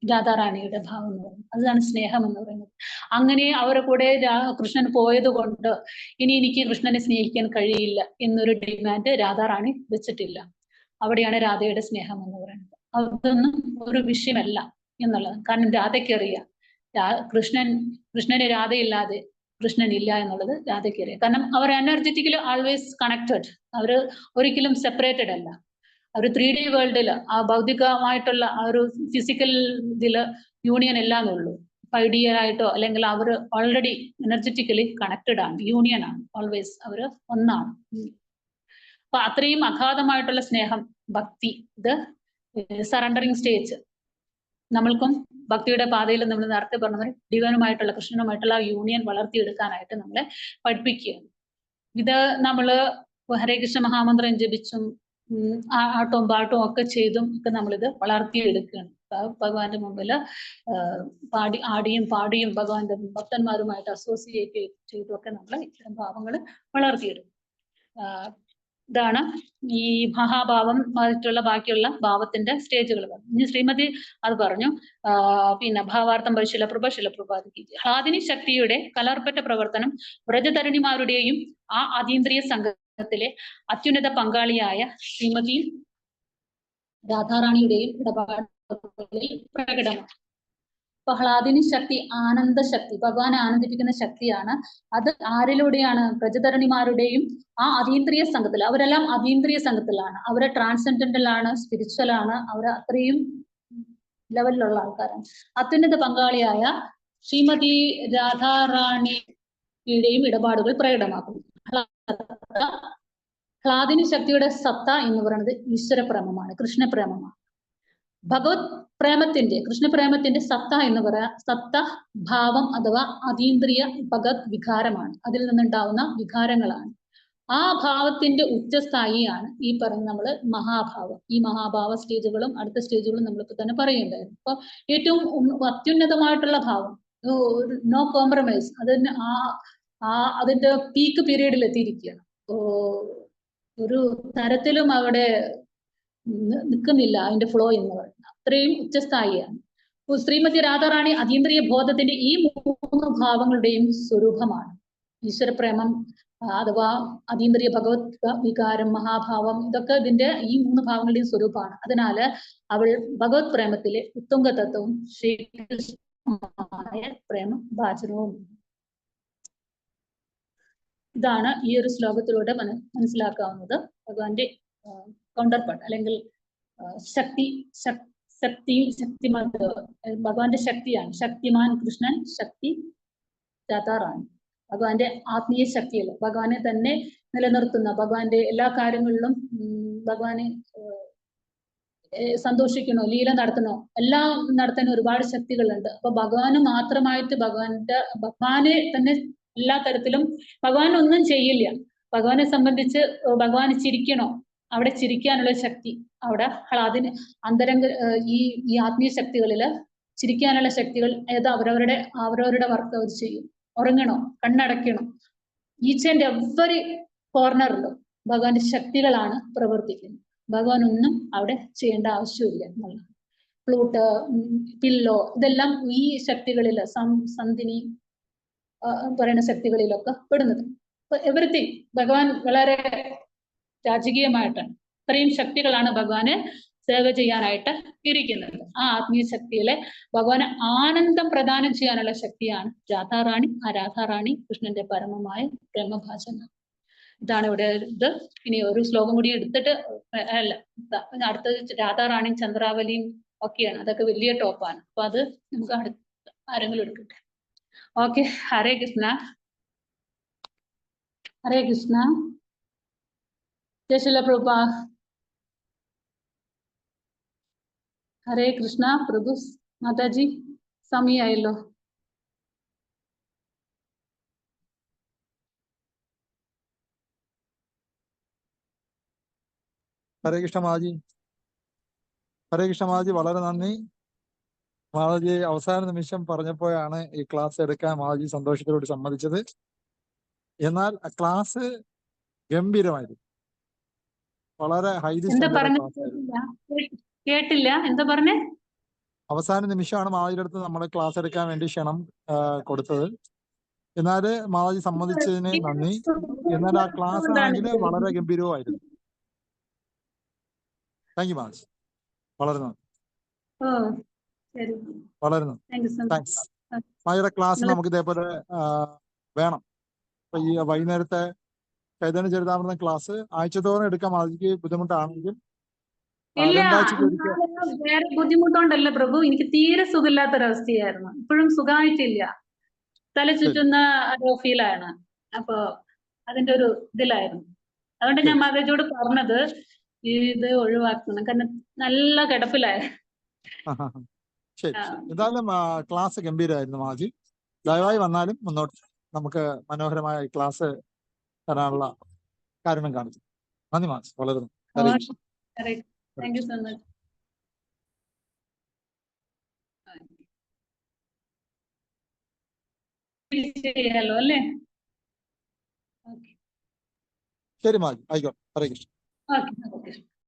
രാധാറാണിയുടെ ഭാവം എന്ന് പറയുന്നത്. അതാണ് സ്നേഹം എന്ന് പറയുന്നത്. അങ്ങനെ അവരുടെ കൂടെ കൃഷ്ണൻ പോയത് കൊണ്ട് ഇനി എനിക്ക് കൃഷ്ണനെ സ്നേഹിക്കാൻ കഴിയില്ല എന്നൊരു ഡിമാൻഡ് രാധാറാണി വെച്ചിട്ടില്ല. അവിടെയാണ് രാധയുടെ സ്നേഹം എന്ന് പറയുന്നത്. അതൊന്നും ഒരു വിഷയമല്ല എന്നുള്ളത്. കാരണം രാധയ്ക്കറിയാം കൃഷ്ണനെ രാധയില്ലാതെ കൃഷ്ണൻ ഇല്ല എന്നുള്ളത് രാധയ്ക്കറിയാം. കാരണം അവർ എനർജറ്റിക്കലി ആൾവേസ് കണക്റ്റഡ്. അവർ ഒരിക്കലും സെപ്പറേറ്റഡ് അല്ല. ഒരു 3D വേൾഡിൽ ആ ഭൗതികമായിട്ടുള്ള ആ ഒരു ഫിസിക്കൽ ഇതില് യൂണിയൻ എല്ലാം ഉള്ളൂ. 5D ആയിട്ടോ അല്ലെങ്കിൽ അവർ ഓൾറെഡി എനർജറ്റിക്കലി കണക്റ്റഡ് ആണ്, യൂണിയൻ ആണ്, ഓൾവേസ് അവര് ഒന്നാണ്. അപ്പൊ അത്രയും അഗാധമായിട്ടുള്ള സ്നേഹം, ഭക്തി, ഇത് സറണ്ടറിങ് സ്റ്റേജ് നമ്മൾക്കും ഭക്തിയുടെ പാതയിൽ നമ്മൾ നേരത്തെ പറഞ്ഞ ഡിവനുമായിട്ടുള്ള കൃഷ്ണനുമായിട്ടുള്ള യൂണിയൻ വളർത്തിയെടുക്കാനായിട്ട് നമ്മളെ പഠിപ്പിക്കുകയാണ്. ഇത് നമ്മള് ഹരേ കൃഷ്ണ മഹാമന്ത്രം ജപിച്ചും ആട്ടവും പാട്ടവും ഒക്കെ ചെയ്തും ഒക്കെ നമ്മളിത് വളർത്തിയെടുക്കുകയാണ്. ഭഗവാന്റെ മുമ്പിൽ ആടിയും പാടിയും ഭഗവാന്റെ ഭക്തന്മാരുമായിട്ട് അസോസിയേറ്റ് ചെയ്തും ഒക്കെ നമ്മൾ ഇത്തരം ഭാവങ്ങൾ വളർത്തിയെടുക്കും. ഇതാണ് ഈ മഹാഭാവം ആയിട്ടുള്ള ബാക്കിയുള്ള ഭാവത്തിന്റെ സ്റ്റേജുകൾ. ഇനി ശ്രീമതി അത് പറഞ്ഞു. പിന്നെ ഭാവാർത്ഥം ശിലപ്രഭ ശിലപ്രഭാതി ഹ്ലാദിനി ശക്തിയുടെ കലർപ്പറ്റ പ്രവർത്തനം വ്രജധരണിമാരുടെയും ആ അതീന്ദ്രിയ സംഘത്തിലെ അത്യുന്നത പങ്കാളിയായ ശ്രീമതി രാധാറാണിയുടെയും ഇടപാടുകളിൽ പ്രകടമാണ്. അപ്പൊ ഹ്ലാദിനി ശക്തി ആനന്ദശക്തി, ഭഗവാനെ ആനന്ദിപ്പിക്കുന്ന ശക്തിയാണ്. അത് ആരിലൂടെയാണ്? പ്രജധരണിമാരുടെയും ആ അതീന്ദ്രിയ സംഘത്തിൽ. അവരെല്ലാം അതീന്ദ്രിയ സംഘത്തിലാണ്, അവരെ ട്രാൻസെൻഡന്റൽ ആണ്, സ്പിരിച്വൽ ആണ്, അവർ അത്രയും ലെവലിലുള്ള ആൾക്കാരാണ്. അത്യുന്നത പങ്കാളിയായ ശ്രീമതി രാധാറാണിയുടെയും ഇടപാടുകൾ പ്രകടമാക്കുന്നു. ഹ്ലാദിനി ശക്തിയുടെ സത്ത എന്ന് പറയുന്നത് ഈശ്വരപ്രേമമാണ്, കൃഷ്ണപ്രേമമാണ്. ഭഗവത് പ്രേമത്തിന്റെ, കൃഷ്ണപ്രേമത്തിന്റെ സത്ത എന്ന് പറയാ, സത്ത ഭാവം അഥവാ അതീന്ദ്രിയ ഭഗത് വികാരമാണ്, അതിൽ നിന്നുണ്ടാവുന്ന വികാരങ്ങളാണ്. ആ ഭാവത്തിന്റെ ഉച്ചസ്ഥായിയാണ് ഈ പറഞ്ഞ നമ്മള് മഹാഭാവം. ഈ മഹാഭാവ സ്റ്റേജുകളും അടുത്ത സ്റ്റേജുകളും നമ്മളിപ്പോ തന്നെ പറയുണ്ടായിരുന്നു. അപ്പൊ ഏറ്റവും അത്യുന്നതമായിട്ടുള്ള ഭാവം, നോ കോംപ്രമൈസ്, അതിന് അതിന്റെ പീക്ക് പീരീഡിൽ എത്തിയിരിക്കുകയാണ്. ഒരു തരത്തിലും അവിടെ നിൽക്കുന്നില്ല അതിന്റെ ഫ്ലോ എന്ന് പറയുന്നത്, അത്രയും ഉച്ചസ്ഥായിയാണ്. ശ്രീമതി രാധാറാണി അതീന്ദ്രിയ ബോധത്തിന്റെ ഈ 3 ഭാവങ്ങളുടെയും സ്വരൂപമാണ്. ഈശ്വരപ്രേമം അഥവാ അതീന്ദ്രിയ ഭഗവത് വികാരം, മഹാഭാവം, ഇതൊക്കെ ഇതിന്റെ ഈ 3 ഭാവങ്ങളുടെയും സ്വരൂപമാണ്. അതിനാല് അവൾ ഭഗവത് പ്രേമത്തിലെ ഉത്തുംഗ തത്വവും ശ്രീകൃഷ്ണമായ പ്രേമ ഭാചനവും. ഇതാണ് ഈ ഒരു ശ്ലോകത്തിലൂടെ മനസ്സിലാക്കാവുന്നത്. ഭഗവാന്റെ കൗണ്ടർ പാർട്ട് അല്ലെങ്കിൽ ശക്തിമാൻ ഭഗവാന്റെ ശക്തിയാണ്. ശക്തിമാൻ കൃഷ്ണൻ, ശക്തി രാധാറാണി. ഭഗവാന്റെ ആത്മീയ ശക്തിയിൽ ഭഗവാനെ തന്നെ നിലനിർത്തുന്ന, ഭഗവാന്റെ എല്ലാ കാര്യങ്ങളിലും ഭഗവാനെ സന്തോഷിക്കണോ, ലീല നടത്തണോ, എല്ലാം നടത്താൻ ഒരുപാട് ശക്തികളുണ്ട്. അപ്പൊ ഭഗവാന് മാത്രമായിട്ട് ഭഗവാനെ തന്നെ എല്ലാ തരത്തിലും ഭഗവാൻ ഒന്നും ചെയ്യില്ല. ഭഗവാനെ സംബന്ധിച്ച് ഭഗവാന് ചിരിക്കണോ, അവിടെ ചിരിക്കാനുള്ള ശക്തി, അവിടെ അതിന് അന്തരംഗ ഈ ആത്മീയ ശക്തികളില് ചിരിക്കാനുള്ള ശക്തികൾ ഏതോ അവരവരുടെ വർക്ക് അവർ ചെയ്യും. ഉറങ്ങണോ, കണ്ണടയ്ക്കണോ, ഈച്ച് ആൻഡ് എവറി കോർണറിലും ഭഗവാന്റെ ശക്തികളാണ് പ്രവർത്തിക്കുന്നത്. ഭഗവാൻ ഒന്നും അവിടെ ചെയ്യേണ്ട ആവശ്യമില്ല എന്നുള്ളത്. ഫ്ലൂട്ട്, പില്ലോ, ഇതെല്ലാം ഈ ശക്തികളില് സന്ധിനി പറയുന്ന ശക്തികളിലൊക്കെ പെടുന്നത്. എവറിത്തിങ് ഭഗവാൻ വളരെ രാജകീയമായിട്ടാണ്. ഇത്രയും ശക്തികളാണ് ഭഗവാന് സേവ ചെയ്യാനായിട്ട് ഇരിക്കുന്നത്. ആ ആത്മീയ ശക്തിയിലെ ഭഗവാന് ആനന്ദം പ്രദാനം ചെയ്യാനുള്ള ശക്തിയാണ് രാധാറാണി. ആ രാധാറാണി കൃഷ്ണന്റെ പരമമായ ബ്രഹ്മഭാചന. ഇതാണ് ഇവിടെ ഇത്. ഇനി ഒരു ശ്ലോകം കൂടി എടുത്തിട്ട് അല്ല, അടുത്തത് രാധാറാണിയും ചന്ദ്രാവലിയും ഒക്കെയാണ്. അതൊക്കെ വലിയ ടോപ്പാണ്. അപ്പൊ അത് നമുക്ക് ആരെങ്കിലും എടുക്കട്ടെ. ഓക്കെ, ഹരേ കൃഷ്ണ. ഹരേ കൃഷ്ണ. ജയ ശീല പ്രഭുപാ. ഹരേ കൃഷ്ണ. പ്രഭു മാതാജി സമയായല്ലോ. ഹരേ കൃഷ്ണ മാതാജി. ഹരേ കൃഷ്ണ മാതാജി, വളരെ നന്ദി. മാതാജി അവസാന നിമിഷം പറഞ്ഞപ്പോഴാണ് ഈ ക്ലാസ് എടുക്കാൻ മാതാജി സന്തോഷത്തോട് സമ്മതിച്ചത്. എന്നാൽ ക്ലാസ് ഗംഭീരമായിരുന്നു, വളരെ ഹൈലി സ്റ്റാൻഡേർഡ് ക്ലാസ് ആയിരുന്നു. കേട്ടില്ല, എന്താ പറഞ്ഞേ? അവസാന നിമിഷമാണ് മാതാജിയുടെ അടുത്ത് നമ്മുടെ ക്ലാസ് എടുക്കാൻ വേണ്ടി ക്ഷണം കൊടുത്തത്. എന്നാൽ മാതാജി സമ്മതിച്ചതിന് നന്ദി. എന്നാൽ ആ ക്ലാസ് ആണെങ്കിൽ വളരെ ഗംഭീരവുമായിരുന്നു. താങ്ക് യു മാതാജി, വളരെ നന്ദി. വളരെ നന്ദി, താങ്ക്സ്. മാതാജിയുടെ ക്ലാസ് നമുക്ക് ഇതേപോലെ വേണം. അപ്പൊ ഈ വൈകുന്നേരത്തെ ചൈതന്യ ചരിതാമൃതം ക്ലാസ് ആഴ്ചതോറും എടുക്കാൻ മാതാജിക്ക് ബുദ്ധിമുട്ടാണെങ്കിൽ വേറെ ബുദ്ധിമുട്ടുണ്ടല്ല പ്രഭു, എനിക്ക് തീരെ സുഖമില്ലാത്തൊരവസ്ഥയായിരുന്നു. ഇപ്പോഴും സുഖമായിട്ടില്ല, തല ചുറ്റുന്ന ഒരു ഫീലാണ്. അപ്പൊ അതിന്റെ ഒരു ഇതിലായിരുന്നു. അതുകൊണ്ട് ഞാൻ മാതാജിയോട് പറഞ്ഞത് ഇത് ഒഴിവാക്കണം, കാരണം നല്ല കിടപ്പിലായി. ശരി, എന്തായാലും ക്ലാസ് ഗംഭീരമായിരുന്നു മാജി. ദയവായി വന്നാലും മുന്നോട്ട് നമുക്ക് മനോഹരമായ ക്ലാസ് തരാനുള്ള കാരണം കാണിച്ചു. നന്ദി മാജി, വളരെ നന്ദി. Thank you so much. ചെയ്യാലോ അല്ലേ? ഓക്കെ. ശരി മാജി, ആയിക്കോട്ടെ. ഹരേ കൃഷ്ണ. Okay okay